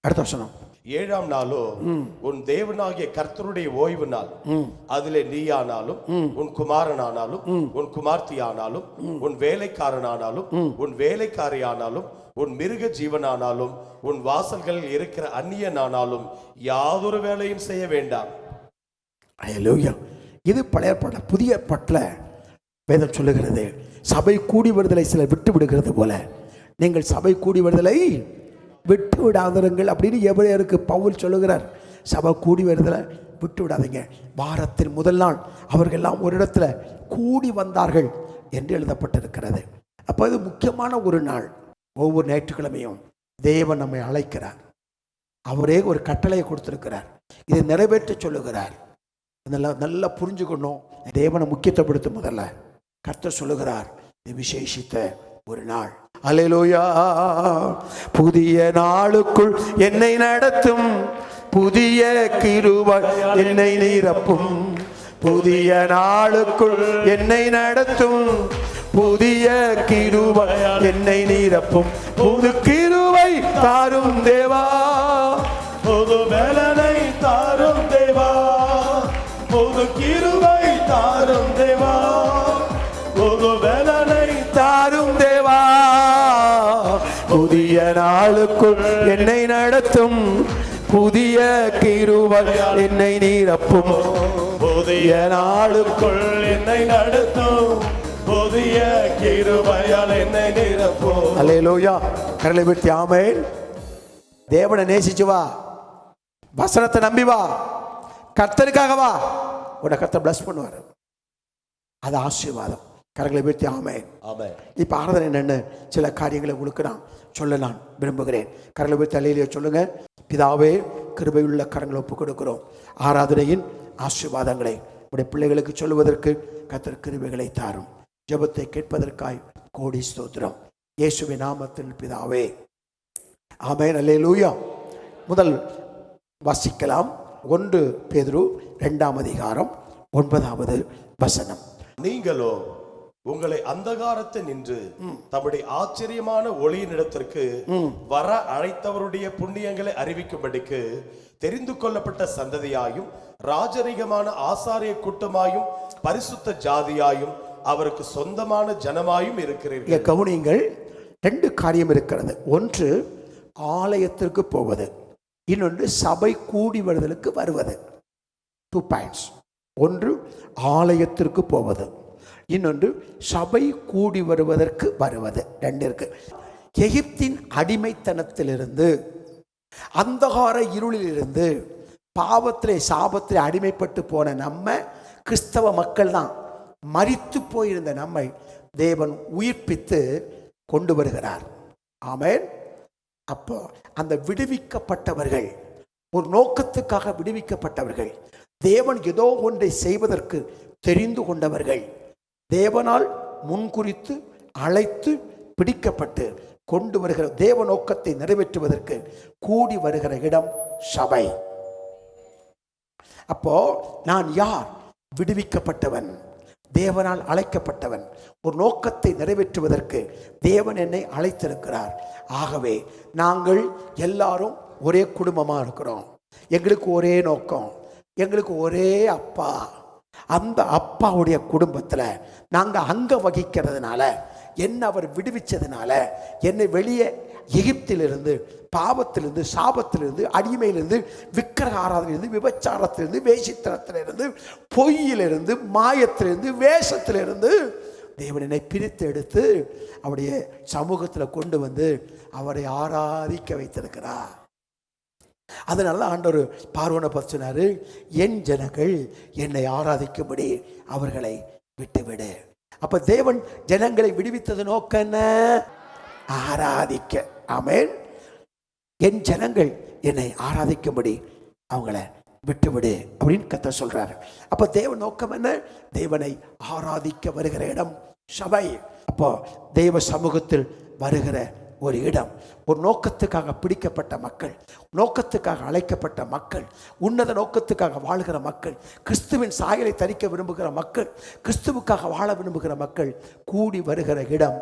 அடுத்த வசனம் 7ஆம் நாளோ உன் தேவனாகிய கர்த்தருடைய ஓய்வு நாள். அதிலே நீயானாலும் உன் குமாரனானாலும் உன் குமார்த்தி ஆனாலும் உன் வேலைக்காரனானாலும் உன் வேலைக்காரி ஆனாலும் உன் மிருக ஜீவனானாலும் உன் வாசல்களில் இருக்கிற அந்நியனானாலும் யாதொரு வேலையும் செய்ய வேண்டாம். அல்லேலூயா. இது பழைய பாட. புதிய பாட்டில் வேதம் சொல்லுகிறது, சபை கூடி வருதலை சிலர் விட்டு விடுகிறது போல நீங்கள் சபை கூடி வருதலை விட்டு விடாதீர்கள் அப்படின்னு எபிரேயருக்கு பவுல் சொல்லுகிறார். சபை கூடி வருதலை விட்டு விடாதீங்க. வாரத்தின் முதல் நாள் அவர்கள் எல்லாம் ஒரு இடத்துல கூடி வந்தார்கள் என்று எழுதப்பட்டிருக்கிறது. அப்போ இது முக்கியமான ஒரு நாள். ஒவ்வொரு ஞாயிற்றுக்கிழமையும் தேவன் நம்மை அழைக்கிறார். அவரே ஒரு கட்டளையை கொடுத்திருக்கிறார், இதை நிறைவேற்ற சொல்லுகிறார். நல்லா புரிஞ்சுக்கணும். தேவனை முக்கியத்துவப்படுத்தும் முதல்ல கர்த்தர் சொல்லுகிறார், இது விசேஷித்த ஒரு நாள். அல்லேலூயா. புதிய நாளுக்குள் என்னை நடத்தும், புதிய கிருபை என்னை நிரப்பும். புதிய நாளுக்குள் என்னை நடத்தும், புதிய கிருபை என்னை நிரப்பும். புது கிருபை தாரும் தேவா, புது பலனை தாரும் தேவா, புது கிருபை தாரும் தேவா, புது பலனை தாரும் தேவா. புதிய நாளுக்குள் என்னை நடத்தும், புதிய கிருபை என்னை நிரப்பும். புதிய நாளுக்குள் என்னை நடத்தும், புதிய கிருபையால் என்னை நிரப்பும். அல்லேலூயா. கரங்களை விட்டு ஆமென். தேவனை நேசிச்சு வா, வசனத்தை நம்பி வா, கர்த்தருக்காக வா, உன்னை கர்த்தர் பிளஸ் பண்ணுவார். அது ஆசீர்வாதம். கரங்களை விட்டு ஆமென். இப்ப ஆராதனை என்னன்னு சில காரியங்களை உங்களுக்கு நான் சொல்ல நான் விரும்புகிறேன். கரங்களை விட்டு அல்லேலூயா சொல்லுங்க. பிதாவே, கிருபையுள்ள கரங்களை ஒப்புக் கொடுக்கிறோம். ஆராதனையின் ஆசீர்வாதங்களை உடைய பிள்ளைகளுக்கு சொல்லுவதற்கு கர்த்தர் கிருபைகளை தாரும். ஜெபத்தை கேட்பதற்காய் கோடி ஸ்தோத்திரம். இயேசுவின் நாமத்தில் பிதாவே, ஆமென். அல்லேலூயா. முதல் வாசிக்கலாம். 1 பேதுரு 2ஆம் அதிகாரம் 9வது வசனம். நீங்களோ உங்களை அந்தகாரத்தை நின்று தம்முடைய ஆச்சரியமான ஒளியினிடத்திற்கு வர அழைத்தவருடைய புண்ணியங்களை அறிவிக்கும்படிக்கு தெரிந்து கொள்ளப்பட்ட சந்ததியாயும் ராஜரிகமான ஆசாரிய கூட்டமாயும் பரிசுத்த ஜாதியாயும் அவருக்கு சொந்தமான ஜனமாயும் இருக்கிறீர்கள். கவனியுங்கள், 2 காரியம் இருக்கிறது. ஒன்று ஆலயத்திற்கு போவது, இன்னொன்று சபை கூடி வருதலுக்கு வருவது. 2 பாயிண்ட்ஸ். ஒன்று ஆலயத்திற்கு போவது, இன்னொன்று சபை கூடி வருவதற்கு வருவது. 2 இருக்கு. எகிப்தின் அடிமைத்தனத்திலிருந்து, அந்தகார இருளிலிருந்து, பாவத்திலே சாபத்திலே அடிமைப்பட்டு போன நம்ம கிறிஸ்தவ மக்கள் தான். மரித்து போயிருந்த நம்மை தேவன் உயிர்ப்பித்து கொண்டு வருகிறார். ஆமென். அப்போ அந்த விடுவிக்கப்பட்டவர்கள், ஒரு நோக்கத்துக்காக விடுவிக்கப்பட்டவர்கள், தேவன் ஏதோ ஒன்றை செய்வதற்கு தெரிந்து கொண்டவர்கள், தேவனால் முன்குறித்து அழைத்து பிடிக்கப்பட்டு கொண்டு வருகிற தேவ நோக்கத்தை நிறைவேற்றுவதற்கு கூடி வருகிற இடம் சபை. அப்போ நான் யார்? விடுவிக்கப்பட்டவன், தேவனால் அழைக்கப்பட்டவன். ஒரு நோக்கத்தை நிறைவேற்றுவதற்கு தேவன் என்னை அழைத்திருக்கிறார். ஆகவே நாங்கள் எல்லாரும் ஒரே குடும்பமாக இருக்கிறோம். எங்களுக்கு ஒரே நோக்கம், எங்களுக்கு ஒரே அப்பா. அந்த அப்பாவுடைய குடும்பத்தில் நாங்கள் அங்க வகிக்கிறதுனால என்னை அவர் விடுவிச்சதுனால, என்னை வெளியே எகிப்திலிருந்து, பாவத்திலிருந்து, சாபத்திலிருந்து, அடிமையிலிருந்து, விக்கிரக ஆராதனையிலிருந்து, விபச்சாரத்திலிருந்து, வேசித்தனத்திலிருந்து, பொய்யிலிருந்து, மாயத்திலிருந்து, வேஷத்திலிருந்து தேவன் என்னை பிரித்து எடுத்து அவருடைய சமூகத்தில் கொண்டு வந்து அவரை ஆராதிக்க வைத்திருக்கிறார். அதனால ஆண்டவர் பார்வோனை பார்த்து சொன்னாரு, என் ஜனங்கள் என்னை ஆராதிக்கும்படி அவர்களை விட்டுவிடு. அப்ப தேவன் ஜனங்களை விடுவித்தது நோக்கம் என்ன? ஆராதிக்க. ஆமென். என் ஜனங்கள் என்னை ஆராதிக்கும்படி அவங்கள விட்டுவிடு அப்படின்னு கர்த்தர் சொல்றாரு. அப்ப தேவன் நோக்கம் என்ன? தேவனை ஆராதிக்க வருகிற இடம் சபை. அப்போ தேவ சமூகத்தில் வருகிற ஒரு இடம், ஒரு நோக்கத்துக்காக பிடிக்கப்பட்ட மக்கள், நோக்கத்துக்காக அழைக்கப்பட்ட மக்கள், உன்னத நோக்கத்துக்காக வாழ்கிற மக்கள், கிறிஸ்துவின் சாயலை தரிக்க விரும்புகிற மக்கள், கிறிஸ்துவுக்காக வாழ விரும்புகிற மக்கள் கூடி வருகிற இடம்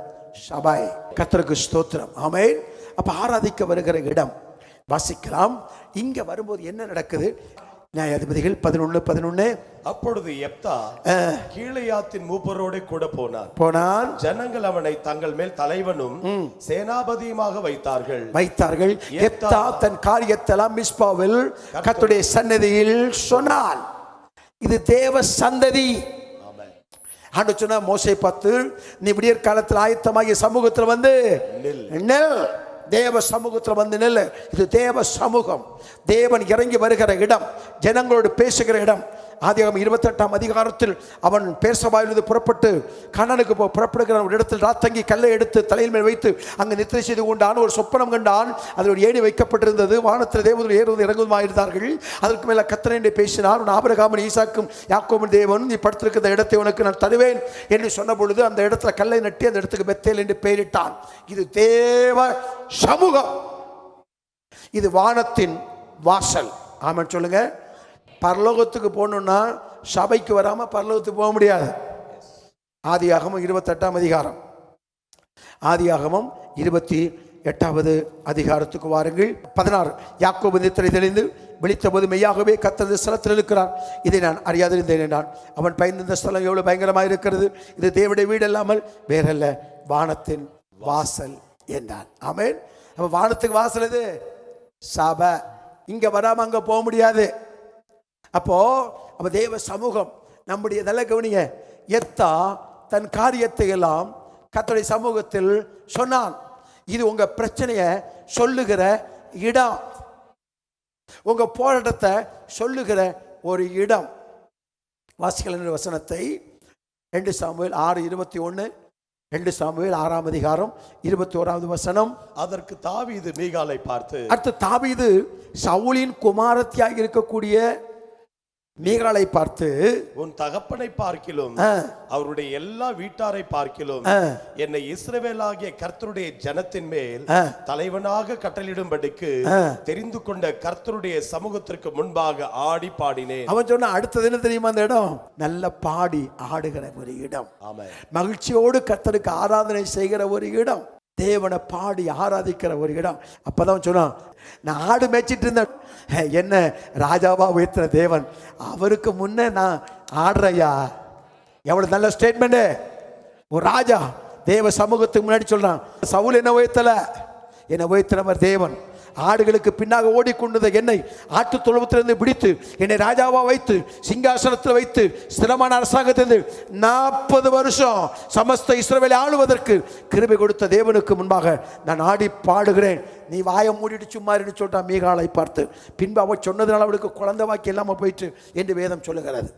சபை. கர்த்தருக்கு ஸ்தோத்திரம். ஆமென். அப்ப ஆராதிக்க வருகிற இடம் வாசிக்கலாம். இங்க வரும்போது என்ன நடக்குது? நியாயாதிபதிகள் 11:11. அப்பொழுது யெப்தா கீலேயாத்தின் மூப்பரோட கூட போனான். ஜனங்கள் அவனை தங்கள் மேல் தலைவனும் சேனாபதியுமாக வைத்தார்கள். யெப்தா தன் காரியத்தெல்லாம் மிஸ்பாவில் கர்த்தருடைய சன்னதியில் சொன்னான். இது தேவ சந்ததி. ஆண்டவர் சொன்னா மோசே பார்த்து, நீ விடியற் காலத்தில் ஆயத்தமாகிய சமூகத்தில் வந்து நெல். தேவ சமூகத்தில் வந்து நெல். இது தேவ சமூகம். தேவன் இறங்கி வருகிற இடம், ஜனங்களோடு பேசுகிற இடம். ஆதியாகமம் 28ஆம் அதிகாரத்தில் அவன் பேர்சபாவிலிருந்து புறப்பட்டு கானானுக்கு புறப்படுகிற ஒரு இடத்தில் ராத்தங்கி கல்லை எடுத்து தலையில் மேல் வைத்து அங்கு நித்திரை செய்து கொண்டான். ஒரு சொப்பனம் கண்டான். அதில் ஒரு ஏணி வைக்கப்பட்டிருந்தது. வானத்தில் தேவதூதர்கள் ஏறுவது இறங்குவதுமாயிருந்தார்கள். அதற்கு மேலே கர்த்தர் என்று பேசினார். உன் ஆபிரகாமும் ஈசாக்கும் யாக்கோபின் தேவன், நீ படுத்திருக்கிற இடத்தை உனக்கு நான் தருவேன் என்று சொன்ன பொழுது அந்த இடத்துல கல்லை நட்டி அந்த இடத்துக்கு பெத்தேல் என்று பெயரிட்டான். இது தேவ சமூகம். இது வானத்தின் வாசல். ஆமென் சொல்லுங்க. பரலோகத்துக்கு போகணும்னா சபைக்கு வராம பரலோகத்துக்கு போக முடியாது. ஆதியாகமம் 28ஆம் அதிகாரம், ஆதியாகமம் 28வது அதிகாரத்துக்கு வாருங்கள். 16. யாக்கோபு நித்திரை தெளிந்து விழித்தபோது மெய்யாகவே கர்த்தர் ஸ்தலத்தில் இருக்கிறார், இதை நான் அறியாதிருந்தேன் என்றான். அவன் பயந்திருந்த ஸ்தலம் எவ்வளவு பயங்கரமாக இருக்கிறது, இது தேவனுடைய வீடு இல்லாமல் வேறல்ல, வானத்தின் வாசல் என்றான். ஆமென். அப்ப வானத்துக்கு வாசல் எது? சபை. இங்க வராம அங்க போக முடியாது. அப்போ தேவ சமூகம் நம்முடைய நல்ல கவனிங்க. யெப்தா தன் காரியத்தை எல்லாம் கர்த்தருடைய சமூகத்தில் சொன்னான். இது உங்க பிரச்சனையை சொல்லுகிற இடம், உங்க போராட்டத்தை சொல்லுகிற ஒரு இடம். வாசிக்கல் வசனத்தை 2 சாமுவேல் 6:21, 2 சாமுவேல் 6ஆம் அதிகாரம் 21வது வசனம். அதற்கு தாவீது மீகாலை பார்த்து, அடுத்து தாவீது சவுலின் குமாரத்தியாக இருக்கக்கூடிய மீகாலை பார்த்து, உன் தகப்பனை பார்க்கிலும் அவருடைய எல்லா வீட்டாரை பார்க்கிலும் என்னை இஸ்ரவேலாகிய கர்த்தருடைய ஜனத்தின் மேல் தலைவனாக கட்டளையிடும்படிக்கு தெரிந்து கொண்ட கர்த்தருடைய சமூகத்திற்கு முன்பாக ஆடி பாடினேன். அவன் சொன்ன அடுத்தது என்ன தெரியுமா? அந்த இடம் நல்ல பாடி ஆடுகிற ஒரு இடம், மகிழ்ச்சியோடு கர்த்தருக்கு ஆராதனை செய்கிற ஒரு இடம், தேவனை பாடி ஆராதிக்கிற ஒரு இடம். அப்பதான் சொன்னான், நான் ஆடு மேய்ச்சிட்டு இருந்தேன், என்ன ராஜாவா உயர்த்தின தேவன், அவருக்கு முன்னே நான் ஆடுறையா. எவ்வளவு நல்ல ஸ்டேட்மெண்ட். ஒரு ராஜா தேவ சமூகத்துக்கு முன்னாடி சொல்றான், சவுல் என்ன உயர்த்தல, என்ன உயர்த்தினவர் தேவன். ஆடுகளுக்கு பின்னாக ஓடிக்கொண்டது என்னை ஆட்டு தொழுவத்திலிருந்து பிடித்து என்னை ராஜாவா வைத்து சிங்காசனத்தில் வைத்து ஸ்திரமான அரசாங்கத்திலிருந்து 40 வருஷம் சமஸ்த இஸ்ரவேலை ஆளுவதற்கு கிருபை கொடுத்த தேவனுக்கு முன்பாக நான் ஆடி பாடுகிறேன். நீ வாயை மூடிட்டு சும்மா இருந்து சொல்லிட்டான் மீகாலை பார்த்து. பின்பு அவள் சொன்னதுனால அவளுக்கு குழந்தை வாக்கி இல்லாம போயிட்டு என்று வேதம் சொல்லுகிறது.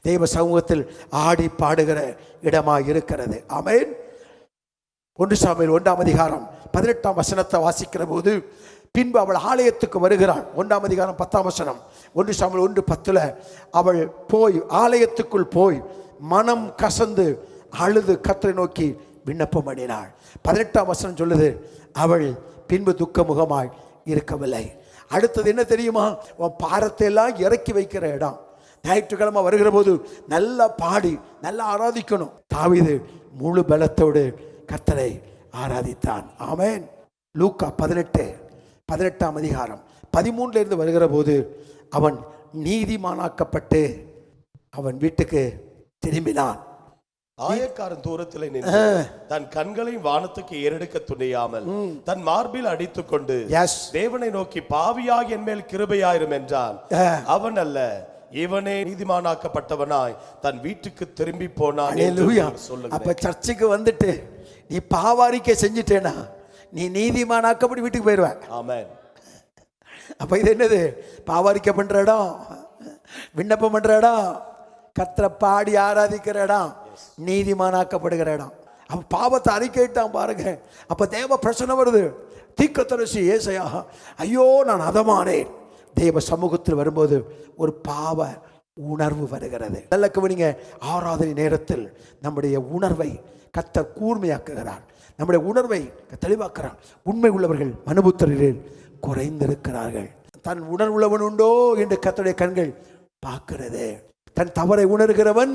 தேவ சமூகத்தில் ஆடி பாடுகிற இடமா இருக்கிறது. ஆமென். 1 சாமுவேல் 1ஆம் அதிகாரம் 18ஆம் வசனத்தை வாசிக்கிற போது, பின்பு அவள் ஆலயத்துக்கு வருகிறாள். 1ஆம் அதிகாரம் 10ஆம் வசனம். 1 சாமுவேல் 1:10 அவள் போய் ஆலயத்துக்குள் போய் மனம் கசந்து அழுது கர்த்தரை நோக்கி விண்ணப்பம் பண்ணினாள். 18ஆம் வசனம் சொல்லுது, அவள் பின்பு துக்க முகமாய் இருக்கவில்லை. அடுத்தது என்ன தெரியுமா? பாரத்தை எல்லாம் இறக்கி வைக்கிற இடம். ஞாயிற்றுக்கிழமை வருகிற போது நல்லா பாடி நல்லா ஆராதிக்கணும். தாவீது முழு பலத்தோடு கர்த்தரை ஆராதித்தான். ஆமென். லூக்கா 18ஆம் அதிகாரம் 13 இருந்து வருகிற போது அவன் நீதிமானாக்கப்பட்டு அவன் வீட்டுக்கு திரும்பினான். ஆயக்காரன் தூரத்தில் நின்று தன் கண்களை வானத்துக்கு ஏறெடுக்க துணியாமல் தன் மார்பில் அடித்துக் கொண்டு தேவனை நோக்கி பாவியாகி என் மேல் கிருபையாயிரும் என்றான். அவன் அல்ல, இவனே நீதிமானாக்கப்பட்டவனாய் தன் வீட்டுக்கு திரும்பி போனான். அப்ப சர்ச்சுக்கு வந்துட்டு நீ பாவாரிக்கை செஞ்சுட்டேனா நீ நீதிமானாக்கப்பட்டு வீட்டுக்கு போயிடுவ. ஆமென். அப்ப இது என்னது? பாவாரிக்கை பண்ற இடம், விண்ணப்பம் பண்ற இடம், கர்த்தரை பாடி ஆராதிக்கிற இடம், நீதிமானாக்கப்படுகிற இடம். அவன் பாவத்தை அறிக்கையிட்டான் பாருங்க. அப்ப தேவ பிரச்சனை வருது. தீர்க்கதரிசி ஏசாயா, ஐயோ நான் அதமானேன். தேவ சமூகத்தில் வரும்போது ஒரு பாவ உணர்வு வருகிறது. நல்ல கவனிங்க, ஆராதனை நேரத்தில் நம்முடைய உணர்வை கர்த்தர் கூர்மையாக்குகிறார், நம்முடைய உணர்வை தெளிவாக்குறார். உண்மை உள்ளவர்கள் மனுபுத்திரரில் குறைந்திருக்கிறார்கள். தன் உணர்வுள்ளவன் உண்டோ என்று கர்த்தருடைய கண்கள் பார்க்கிறது. தன் தவறை உணர்கிறவன்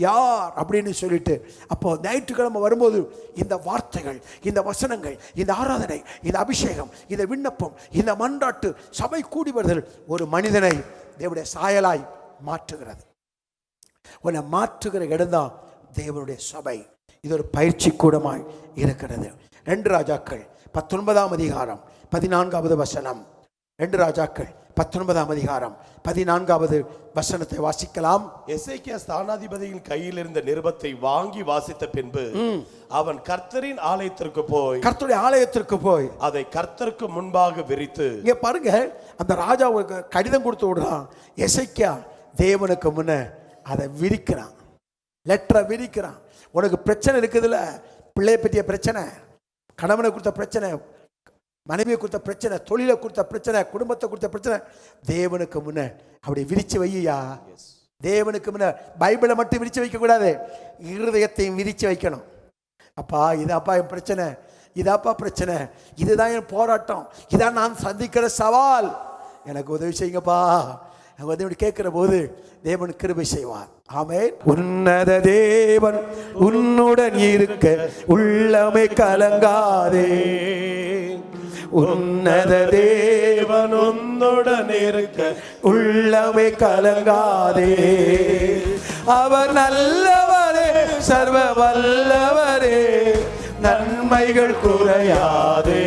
யார் அப்படின்னு சொல்லிட்டு, அப்போ ஞாயிற்றுக்கிழமை வரும்போது இந்த வார்த்தைகள், இந்த வசனங்கள், இந்த ஆராதனை, இந்த அபிஷேகம், இந்த விண்ணப்பம், இந்த மன்றாட்டு சபை கூடி வருதல் ஒரு மனிதனை தேவனுடைய சாயலாய் மாற்றுகிறது. உன்னை மாற்றுகிற இடம்தான் தேவனுடைய சபை. இது ஒரு பயிற்சி கூடமாய் இருக்கிறது. 2 ராஜாக்கள் 19ஆம் அதிகாரம் 14வது வசனம். 2 ராஜாக்கள் 19ஆம் அதிகாரம் 14வது வசனத்தை வாசிக்கலாம். எசேக்கியா ஸ்தானாதிபதியின் கையில் இருந்த நிருபத்தை வாங்கி வாசித்த பின்பு அவன் கர்த்தரின் ஆலயத்திற்கு போய், கர்த்தருடைய ஆலயத்திற்கு போய் அதை கர்த்தருக்கு முன்பாக விரித்து, இங்க பாருங்க, அந்த ராஜாவுக்கு கடிதம் கொடுத்து விடுறான். எசேக்கியா தேவனுக்கு முன்ன அதை விரிக்கிறான், லெட்டரை விரிக்கிறான். உனக்கு பிரச்சனை இருக்குதுல்ல, பிள்ளையை பற்றிய பிரச்சனை, கணவனை கொடுத்த பிரச்சனை, மனைவியை கொடுத்த பிரச்சனை, தொழிலை கொடுத்த பிரச்சனை, குடும்பத்தை கொடுத்த பிரச்சனை, தேவனுக்கு முன்ன அப்படி விரிச்சு வையா. தேவனுக்கு முன்ன பைபிளை மட்டும் விரிச்சு வைக்க கூடாது, இருதயத்தையும் விரிச்சு வைக்கணும். அப்பா இதாப்பா என் பிரச்சனை, இதாப்பா பிரச்சனை, இதுதான் என் போராட்டம், இதான் நான் சந்திக்கிற சவால், எனக்கு உதவி செய்யுங்கப்பா. உதவி கேட்கிற போது தேவன் கிருபை செய்வார். ஆமென். உன்னத தேவன் உன்னுடன் இருக்க உள்ளமே கலங்காதே. உன்னத தேவன் உன்னுடன் இருக்க உள்ளமே கலங்காதே. அவர் நல்லவரே, சர்வ வல்லவரே, நன்மைகள் குறையாதே.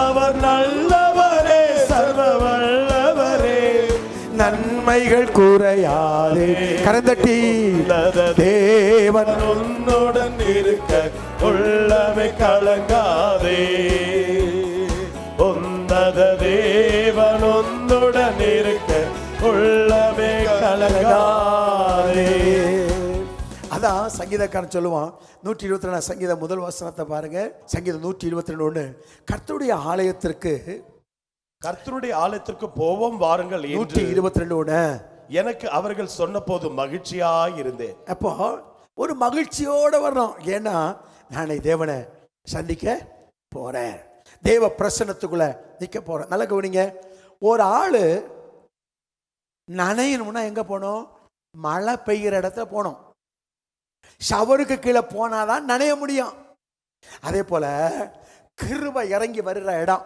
அவர் நல்லவரே, சர்வ வல்லவரே, நன்மைகள் குறையாதே. கரந்தட்டி, தேவன் உன்னுடன் இருக்க உள்ளமே கலங்காதே. உன்னத தேவன் உன்னுடன் இருக்க உள்ளமே கலங்காதே. அதான் சங்கீதக்காரன் சொல்லுவான். 122 சங்கீதம் முதல் வசனத்தை பாருங்க. சங்கீதம் 122 கர்த்தருடைய ஆலயத்திற்கு, கர்த்தருடைய ஆலயத்திற்கு போவோம் வாருங்கள். 122 எனக்கு அவர்கள் சொன்ன போது மகிழ்ச்சியாய் இருந்தேன். அப்போ ஒரு மகிழ்ச்சியோட வரணும். ஏன்னா நானே தேவனை சந்திக்க போறேன், தேவ பிரசன்னத்துக்குள்ள நிக்க போறேன். நல்ல கவனிங்க, ஒரு ஆளு நனையணும்னா எங்க போனோம்? மழை பெய்கிற இடத்துல போனோம். ஷவருக்கு கீழே போனாதான் நனைய முடியும். அதே போல கிருபை இறங்கி வருகிற இடம்,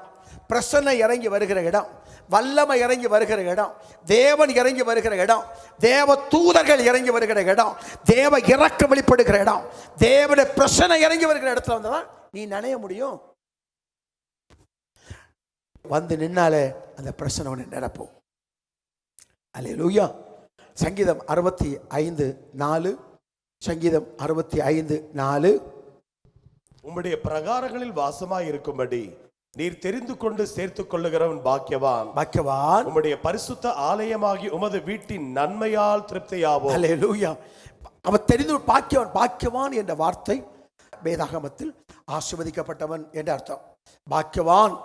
பிரசன்ன இறங்கி வருகிற இடம், வல்லமை இறங்கி வருகிற இடம், தேவன் இறங்கி வருகிற இடம், தேவ தூதர்கள் இறங்கி வருகிற இடம், தேவ இறக்க வெளிப்படுகிற இடம், தேவனுடைய பிரசன்ன இறங்கி வருகிற இடத்துல வந்ததான் நீ நனைய முடியும். வந்து நின்னாலே அந்த பிரசன்ன உன்னை நிரப்பும். அல்லேலூயா. சங்கீதம் 65:4, சங்கீதம் 65:4. உம்முடைய பிரகாரங்களில் வாசமாய் இருக்கும்படி நீர் தெரிந்து கொண்டு சேர்த்துக் கொள்ளுகிறவன் பாக்கியவான். பாக்கியவான். உம்முடைய பரிசுத்த ஆலயமாகி உமது வீட்டின் நன்மையால் திருப்தியாவோம். அல்லேலூயா. அவன் தெரிந்து பாக்கியவான். பாக்கியவான் என்ற வார்த்தை வேதாகமத்தில் ஆசீர்வதிக்கப்பட்டவன் என்று அர்த்தம். பாக்கியவான்,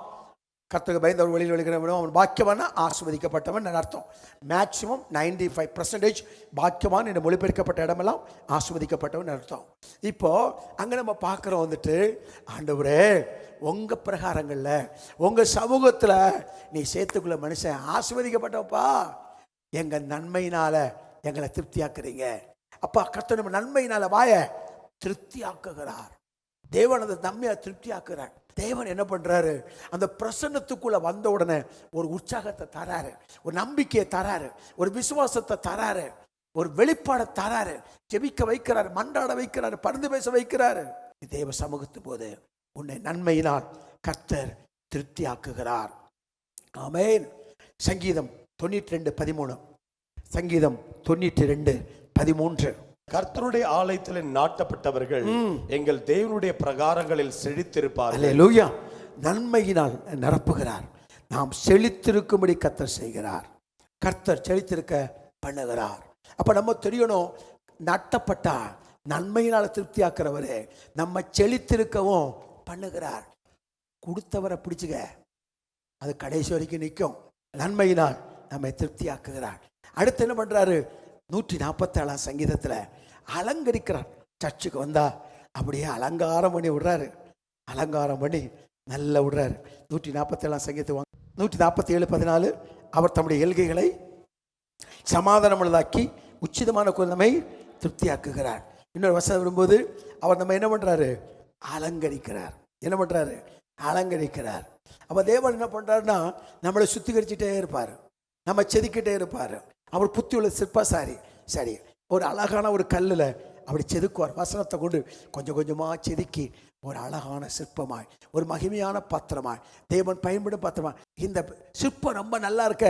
கர்த்தருக்கு பயந்தவர் வழியில் விழுகிறவனும் அவன் பாக்கியவான், ஆசீர்வதிக்கப்பட்டவன் அர்த்தம். மேக்சிமம் 95% பாக்கியவான் என்று மொழிபெயர்க்கப்பட்ட இடமெல்லாம் ஆசீர்வதிக்கப்பட்டவன் அர்த்தம். இப்போ அங்க நம்ம பார்க்கிறோம் வந்துட்டு, ஆண்டவரே உங்க பிரகாரங்களில் உங்க சமூகத்துல நீ சேர்த்துக்குள்ள மனுஷன் ஆசீர்வதிக்கப்பட்டவப்பா, எங்க நன்மையினால எங்களை திருப்தியாக்குறீங்க. அப்பா கர்த்தர் நம்ம நன்மையினால வாய திருப்தியாக்குகிறார். தேவன் அந்த நன்மையை திருப்தியாக்குறார். தேவன் என்ன பண்றாரு? அந்த பிரசன்னத்துக்குள்ள வந்த உடனே ஒரு உற்சாகத்தை தராரு, ஒரு நம்பிக்கையை தராரு, ஒரு விசுவாசத்தை தராரு. ஒரு வெளிப்பாட தராரு, ஜெபிக்க வைக்கிறாரு, மன்றாட வைக்கிறாரு, பரிந்து பேச வைக்கிறாரு. தேவ சமூகத்து போது உன்னை நன்மையினால் கர்த்தர் திருப்தியாக்குகிறார். ஆமென். சங்கீதம் 92:13. சங்கீதம் 92:13. கர்த்தருடைய ஆலயத்தில் நாட்டப்பட்டவர்கள் எங்கள் தேவனுடைய பிரகாரங்களில் செழித்திருப்பார்கள். அல்லேலூயா. நன்மையினால் நிரப்புகிறார். நாம் செழித்திருக்கும்படி கர்த்தர் செய்கிறார். கர்த்தர் செழித்திருக்க பண்ணுகிறார். அப்ப நம்ம தெரியணும், நட்டப்பட்டா நன்மையினால் திருப்தியாக்குறவரே நம்ம செழித்திருக்கவும் பண்ணுகிறார். கொடுத்தவரை பிடிச்சுக்க, அது கடைசி வரைக்கும் நிற்கும். நன்மையினால் நம்மை திருப்தியாக்குகிறார். அடுத்து என்ன பண்றாரு? 147 சங்கீதத்துல அலங்கரிக்கிறார். சர்ச்சுக்கு வந்தா அப்படியே அலங்காரம் பண்ணி விடுறாரு. அலங்காரம் பண்ணி நல்லா விடுறாரு. 147 சங்கீதத்தை 147:14. அவர் தம்முடைய எல்கைகளை சமாதானமுள்ளதாக்கி உச்சிதமான நம்மை திருப்தியாக்குகிறார். இன்னொரு வசனம் வரும்போது அவர் நம்ம என்ன பண்றாரு? அலங்கரிக்கிறார். என்ன பண்றாரு? அலங்கரிக்கிறார். அப்ப தேவன் என்ன பண்றாருன்னா நம்மளை சுத்திகரிச்சுட்டே இருப்பார், நம்ம செதுக்கிட்டே இருப்பார். அவர் புத்தி உள்ள சிற்பாசாரி. சரி, ஒரு அழகான ஒரு கல்லில் அப்படி செதுக்குவார். வசனத்தை கொண்டு கொஞ்சம் கொஞ்சமாக செதுக்கி ஒரு அழகான சிற்பமாய், ஒரு மகிமையான பாத்திரமாய், தேவன் பயன்படும் பாத்திரமாய். இந்த சிற்பம் ரொம்ப நல்லா இருக்க,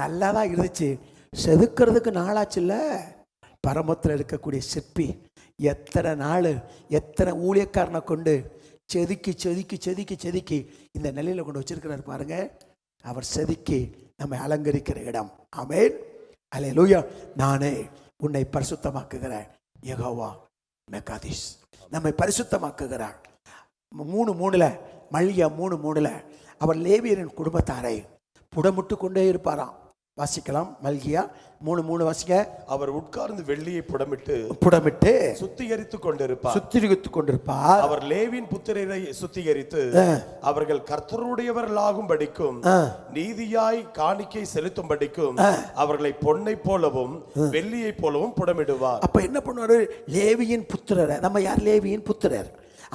நல்லா தான் இருந்துச்சு, செதுக்கிறதுக்கு நாளாச்சு இல்லை. பரமத்தில் இருக்கக்கூடிய சிற்பி எத்தனை நாள், எத்தனை ஊழியக்காரனை கொண்டு செதுக்கி செதுக்கி செதுக்கி செதுக்கி இந்த நிலையில் கொண்டு வச்சிருக்கிறார் பாருங்க. அவர் செதுக்கி நம்மை அலங்கரிக்கிற இடம். ஆமென். அல்லேலூயா. நானே உன்னை பரிசுத்தமாக்குகிறேன். யெகோவா மெக்காதிஸ் நம்மை பரிசுத்தமாக்குகிறார். 3:3 மல்கியா 3:3 அவர் லேவியரின் குடும்பத்தாரை புடமிட்டு கொண்டே இருப்பாராம். வாசிக்கலாம். மல்கியா 3:3 வாசிக்க. அவர் உட்கார்ந்து வெள்ளியை புடமிட்டு சுத்திகரித்துக் கொண்டிருப்பார். அவர் லேவியின் புத்திரரை சுத்திகரித்து அவர்கள் கர்த்தருடையவர்களாகும்படிக்கும் நீதியாய் காணிக்கை செலுத்தும்படிக்கும் அவர்களை பொன்னை போலவும் வெள்ளியை போலவும் புடமிடுவார். அப்ப என்ன பண்ணுவாரு? லேவியின் புத்திரரை, நம்ம யார்? லேவியின் புத்திரர்,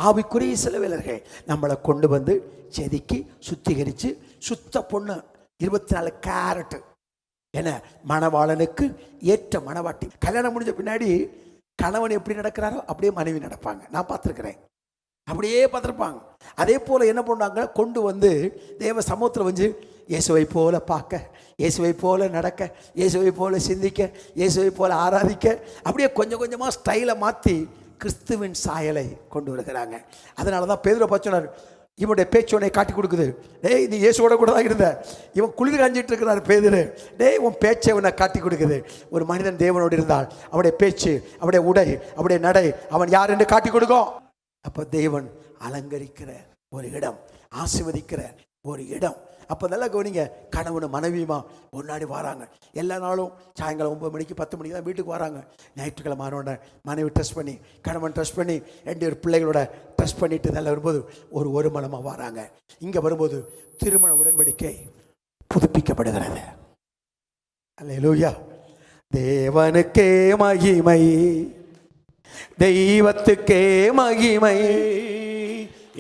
ஆவிக்குரிய சிலவேலர்கள் நம்மளை கொண்டு வந்து செதுக்கி சுத்திகரித்து சுத்த பொண்ணு 24 கேரட் என மணவாளனுக்கு ஏற்ற மணவாட்டி. கல்யாணம் முடிஞ்ச பின்னாடி கணவன் எப்படி நடக்கிறாரோ அப்படியே மனைவி நடப்பாங்க. நான் பார்த்துருக்கிறேன், அப்படியே பார்த்துருப்பாங்க. அதே போல் என்ன பண்ணாங்க? கொண்டு வந்து தேவ சமூகத்தில் வந்து இயேசுவை போல பார்க்க, இயேசுவை போல நடக்க, இயேசுவை போல சிந்திக்க, இயேசுவை போல ஆராதிக்க, அப்படியே கொஞ்சம் கொஞ்சமாக ஸ்டைலை மாற்றி கிறிஸ்துவின் சாயலை கொண்டு வருகிறாங்க. அதனால தான் பேதுரு பச்சனார், இவனுடைய பேச்சு உன்னை காட்டி கொடுக்குது. டேய், நீ இயேசுவோட கூட தான் இருந்த, இவன் குளிர் காஞ்சிட்டு இருக்கிறார் பேதுரு. டேய், உன் பேச்சை உன்னை காட்டி கொடுக்குது. ஒரு மனிதன் தேவனோடு இருந்தால் அவருடைய பேச்சு, அவருடைய உடை, அவருடைய நடை அவன் யார் என்று காட்டி கொடுக்கும். அப்போ தேவன் அலங்கரிக்கிற ஒரு இடம், ஆசீர்வதிக்கிற ஒரு இடம். அப்போ நல்லா கவனிங்க. கணவன் மனைவியுமா ஒரு நாடு வராங்க. எல்லா நாளும் சாயங்காலம் 9 மணிக்கு 10 மணிக்கு தான் வீட்டுக்கு வராங்க. ஞாயிற்றுக்கிழமை ஆனோட மனைவி ட்ரெஸ் பண்ணி, கணவன் ட்ரெஸ் பண்ணி, 2 பிள்ளைகளோட ட்ரெஸ் பண்ணிட்டு நல்லா வரும்போது ஒரு மனமாக வராங்க. இங்கே வரும்போது திருமண உடன்படிக்கை புதுப்பிக்கப்படுகிறது. அல்லேலூயா. தேவனுக்கே மகிமை, தெய்வத்துக்கே மகிமை,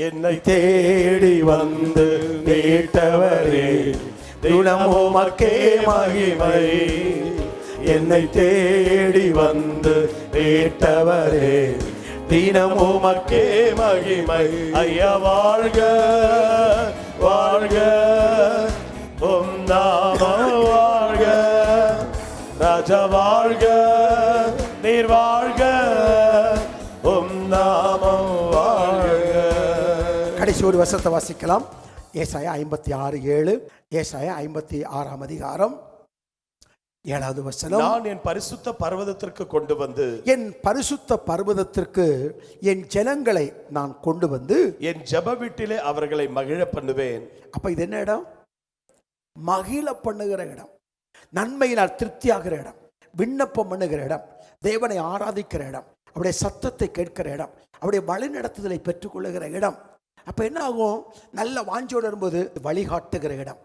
என்னை தேடி வந்து மீட்டவரே தினமுமக்கே மகிமை, என்னை தேடி வந்து மீட்டவரே தினமுமக்கே மகிமை. ஐயா வாழ்க வாழ்க, உம் நாமம் வாழ்க, ராஜா வாழ்க, நீர் வாழ்க, உம் நாமம் வாழ்க. கடைசி ஒரு வசனத்தை வாசிக்கலாம். ஏசாயா 56:7. ஏசாயா 56ஆம் அதிகாரம் 7வது வசனம். நான் என் பரிசுத்த பர்வதத்திற்கு கொண்டு வந்து, என் பரிசுத்த பர்வதத்திற்கு என் ஜனங்களை நான் கொண்டு வந்து என் ஜெப வீட்டிலே அவர்களை மகிழ பண்ணுவேன். அப்ப இது என்ன இடம்? மகிழ பண்ணுகிற இடம், நன்மையினால் திருப்தியாகிற இடம், விண்ணப்பம் பண்ணுகிற இடம், தேவனை ஆராதிக்கிற இடம், அவருடைய சத்தத்தை கேட்கிற இடம், அவருடைய வழி நடத்துதலை பெற்றுக்கொள்ளுகிற இடம். அப்ப என்ன ஆகும்? நல்ல வாஞ்சியோடு வரும்போது வழிகாட்டுகிற இடம்,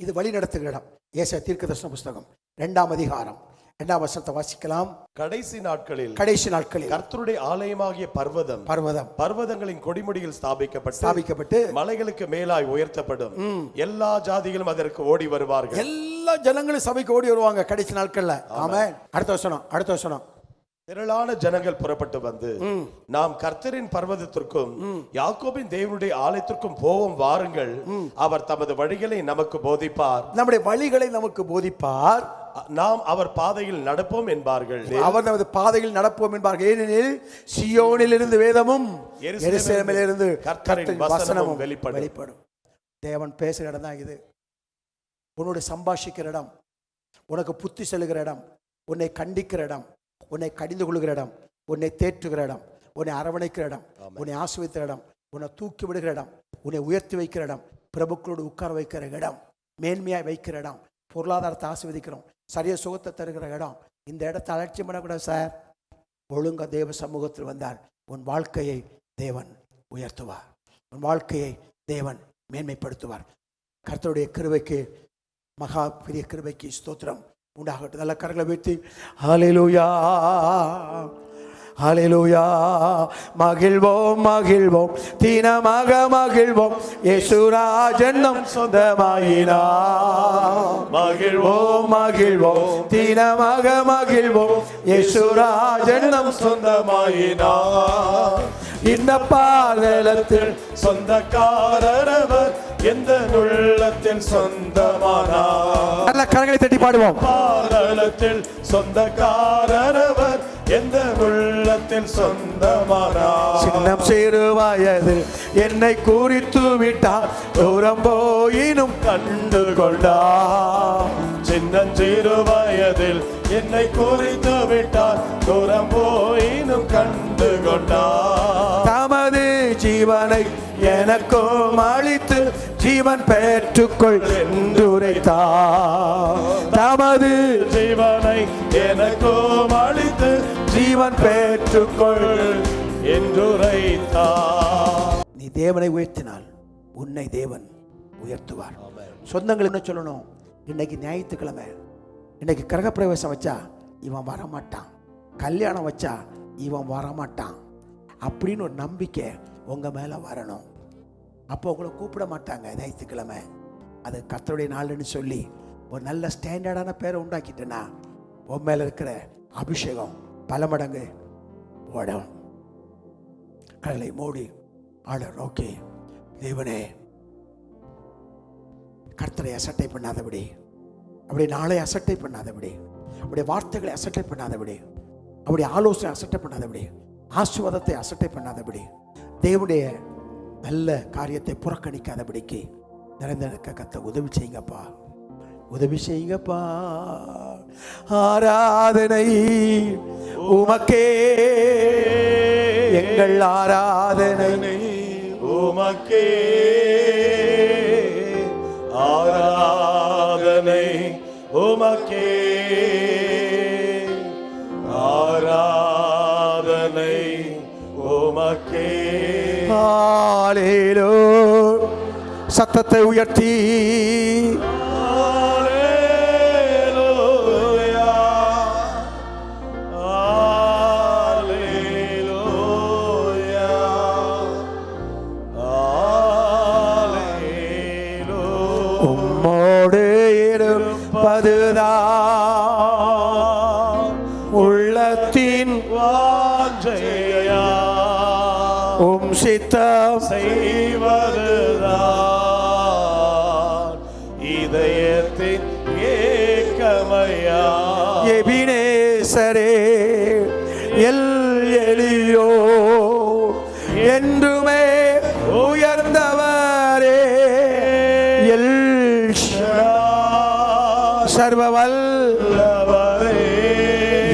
இது வழி நடத்துகிற இடம். ஏசாயா தீர்க்கதரிசன புஸ்தகம் 2ஆம் அதிகாரம் 2ஆம் வசனத்தை வாசிக்கலாம். கடைசி நாட்களில் கர்த்தருடைய ஆலயமாகிய பர்வதங்களின் கொடிமுடியில் ஸ்தாபிக்கப்பட்டு மலைகளுக்கு மேலாய் உயர்த்தப்படும். எல்லா ஜாதிகளும் அதற்கு ஓடி வருவார்கள். எல்லா எல்லா ஜனங்களும் சபைக்கு ஓடி வருவாங்க கடைசி நாட்கள்ல. ஆமென். அடுத்த வசனம். திரளான ஜனங்கள் புறப்பட்டு வந்து நாம் கர்த்தரின் பர்வதத்திற்கும் யாக்கோபின் தேவனுடைய ஆலயத்திற்கும் போவோம் வாருங்கள், அவர் தமது வழிகளை நமக்கு போதிப்பார், நம்முடைய வழிகளை நமக்கு போதிப்பார், நாம் அவர் பாதையில் நடப்போம் என்பார்கள். அவர் நமது பாதையில் நடப்போம் என்பார்கள். ஏனெனில் சியோனிலிருந்து வேதமும் எருசலேமிலிருந்து கர்த்தரின் வசனமும் வெளிப்படும். தேவன் பேசுகிற இடம் தான் இது. உன்னோட சம்பாஷிக்கிற இடம், உனக்கு புத்தி செல்லுகிற இடம், உன்னை கண்டிக்கிற இடம், உன்னை கடிந்து கொள்கிற இடம், உன்னை தேற்றுகிற இடம், உன்னை அரவணைக்கிற இடம், உன்னை ஆசிர்வதிக்கிற இடம், உன்னை தூக்கி விடுகிற இடம், உன்னை உயர்த்தி வைக்கிற இடம், பிரபுக்களோடு உட்கார வைக்கிற இடம், மேன்மையாக வைக்கிற இடம், பொருளாதாரத்தை ஆசிர்வதிக்கிறோம், சரிய சுகத்தை தருகிற இடம். இந்த இடத்தை அலட்சியம் பண்ணக்கூடாது சார். ஒழுங்க தேவ சமூகத்தில் வந்தால் உன் வாழ்க்கையை தேவன் உயர்த்துவார், உன் வாழ்க்கையை தேவன் மேன்மைப்படுத்துவார். கர்த்தருடைய கிருபைக்கு, மகா பெரிய கிருபைக்கு ஸ்தோத்திரம் உண்டாகட்டும். நல்ல கரங்களை வைத்து ஹல்லேலூயா ஹல்லேலூயா. மகிழ்வோம் மகிழ்வோம் தினமாக மகிழ்வோம், இயேசுராஜன் நம் சொந்தமாயினார். மகிழ்வோம் மகிழ்வோம் தினமாக மகிழ்வோம், இயேசுராஜன் நம் சொந்தமாயினார். இந்த பாதலத்தில் சொந்தக்காரரவர் எந்த உள்ளத்தில் சொந்தமானார். நல்ல கரங்களை தட்டி பாடுவோம். பாதலத்தில் சொந்தக்காரரவர் எந்த உள்ளத்தில் சொந்தமானார். சின்னம் சிறு வயது என்னை குறித்து விட்டார், தூரம் போயினும் கண்டு கொண்டார். சின்னஞ்சிறு வயதில் என்னை குறித்து விட்டார், தூரம் போயினும் கண்டு கொண்டார். தமது ஜீவனை எனக்கும் அளித்து ஜீவன் பெற்றுக்கொள் என்று உரைத்தார். தமது ஜீவனை எனக்கும் அளித்து ஜீவன் பெற்றுக்கொள் என்று உரைத்தார். நீ தேவனை உயர்த்தினால் உன்னை தேவன் உயர்த்துவார். சொந்தங்கள் என்ன சொல்லணும்? இன்னைக்கு ஞாயிற்றுக்கிழமை, இன்னைக்கு கிரகப்பிரவேசம் வச்சா இவன் வரமாட்டான், கல்யாணம் வச்சா இவன் வரமாட்டான் அப்படின்னு ஒரு நம்பிக்கை உங்க மேல வரணும். அப்போ உங்களை கூப்பிட மாட்டாங்க ஞாயிற்றுக்கிழமை. அது கர்த்தருடைய நாள்னு சொல்லி ஒரு நல்ல ஸ்டாண்டர்டான பேரை உண்டாக்கிட்டேன்னா உன் மேல இருக்கிற அபிஷேகம் பல மடங்கு ஓடும். கடலை மூடி ஆள நோக்கி, தேவனே கர்த்தரை அசட்டை பண்ணாதபடி, அப்படி நாளை அசட்டை பண்ணாதபடி, அப்படி வார்த்தைகளை அசட்டை பண்ணாதபடி, அப்படி ஆலோசனை அசட்டை பண்ணாதபடி, ஆசீர்வாதத்தை அசட்டை பண்ணாதபடி, தேவனுடைய நல்ல காரியத்தை புறக்கணிக்காதபடிக்கு நிறைந்திருக்க கர்த்தர் உதவி செய்யுங்கப்பா, உதவி செய்யுங்கப்பா. ஆராதனை உமக்கே, எங்கள் ஆராதனை உமக்கே, ஆராதனை உமக்கே, ஆராதனை உமக்கே. ஹல்லேலூயா. சத்தத்தை உயர்த்தி ஹல்லேலூயா, ஹல்லேலூயா, ஹல்லேலூயா. உம்மோடு இருப்பதுதான் உள்ளத்தின் வாஞ்சையா, உம் சித்தம் செய்வதுதான் இதயத்தின் ஏக்கமையா. எபினேசரே எல் எலியோ என்றுமே உயர்ந்தவரே, எல் சர்வவல்லவரே,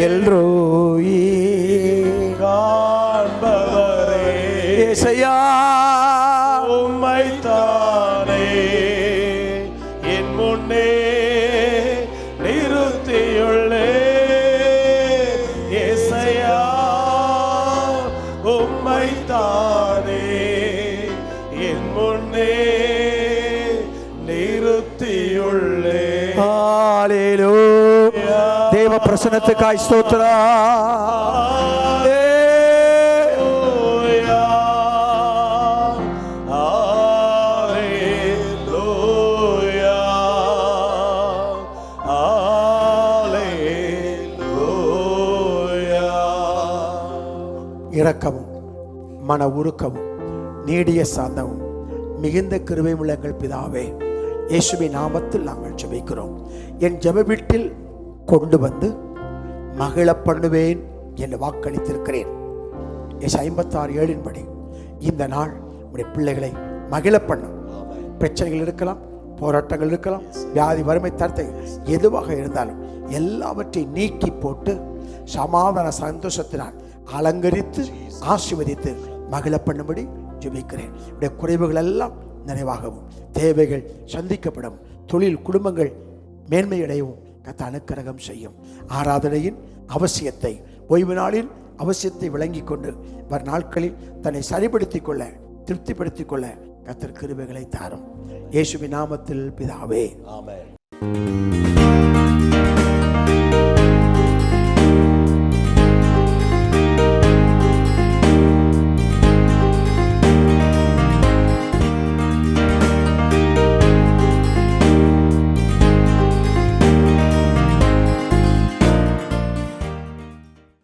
எல்ரோயி காண்பவரே, ஏசையா உம்மைத்தானே என் முன்னே நிறுத்தியுள்ளே. ஏசையா உம்மைத்தானே என் முன்னே நிறுத்தியுள்ளே. ஹல்லேலூயா. தேவ பிரசன்னத்துக்காய் ஸ்தோத்திரம். இரக்கமும் மன உருக்கமும் நீடிய சாந்தமும் மிகுந்த கிருபை உள்ள எங்கள் பிதாவே, இயேசுவின் நாமத்தில் நாங்கள் ஜெபிக்கிறோம். என் ஜெப வீட்டில் கொண்டு வந்து மகிழ பண்ணுவேன் என்று வாக்களித்திருக்கிறேன். 56:7 படி இந்த நாள் உடைய பிள்ளைகளை மகிழ பண்ணும். பிரச்சனைகள் இருக்கலாம், போராட்டங்கள் இருக்கலாம், வியாதி, வறுமை, தரத்தை எதுவாக இருந்தாலும் எல்லாவற்றையும் நீக்கி போட்டு சமாதான சந்தோஷத்தினால் அலங்கரித்து ஆசீர்வதித்து மகிழ பண்ணும்படி ஜெபிக்கிறேன். உடைய குறைவுகள் எல்லாம் நிறைவாகவும், தேவைகள் சந்திக்கப்படும், தொழில் குடும்பங்கள் மேன்மையடையவும் கர்த்தர் அனுக்கிரகம் செய்யும். ஆராதனையின் அவசியத்தை, ஓய்வு நாளின் அவசியத்தை விளங்கி கொண்டு வரும் நாட்களில் தன்னை சரிப்படுத்திக் கொள்ள, திருப்திப்படுத்திக் கொள்ள கர்த்தர் கிருபைகளை தாரும். இயேசுவின் நாமத்தில் பிதாவே, ஆமென்.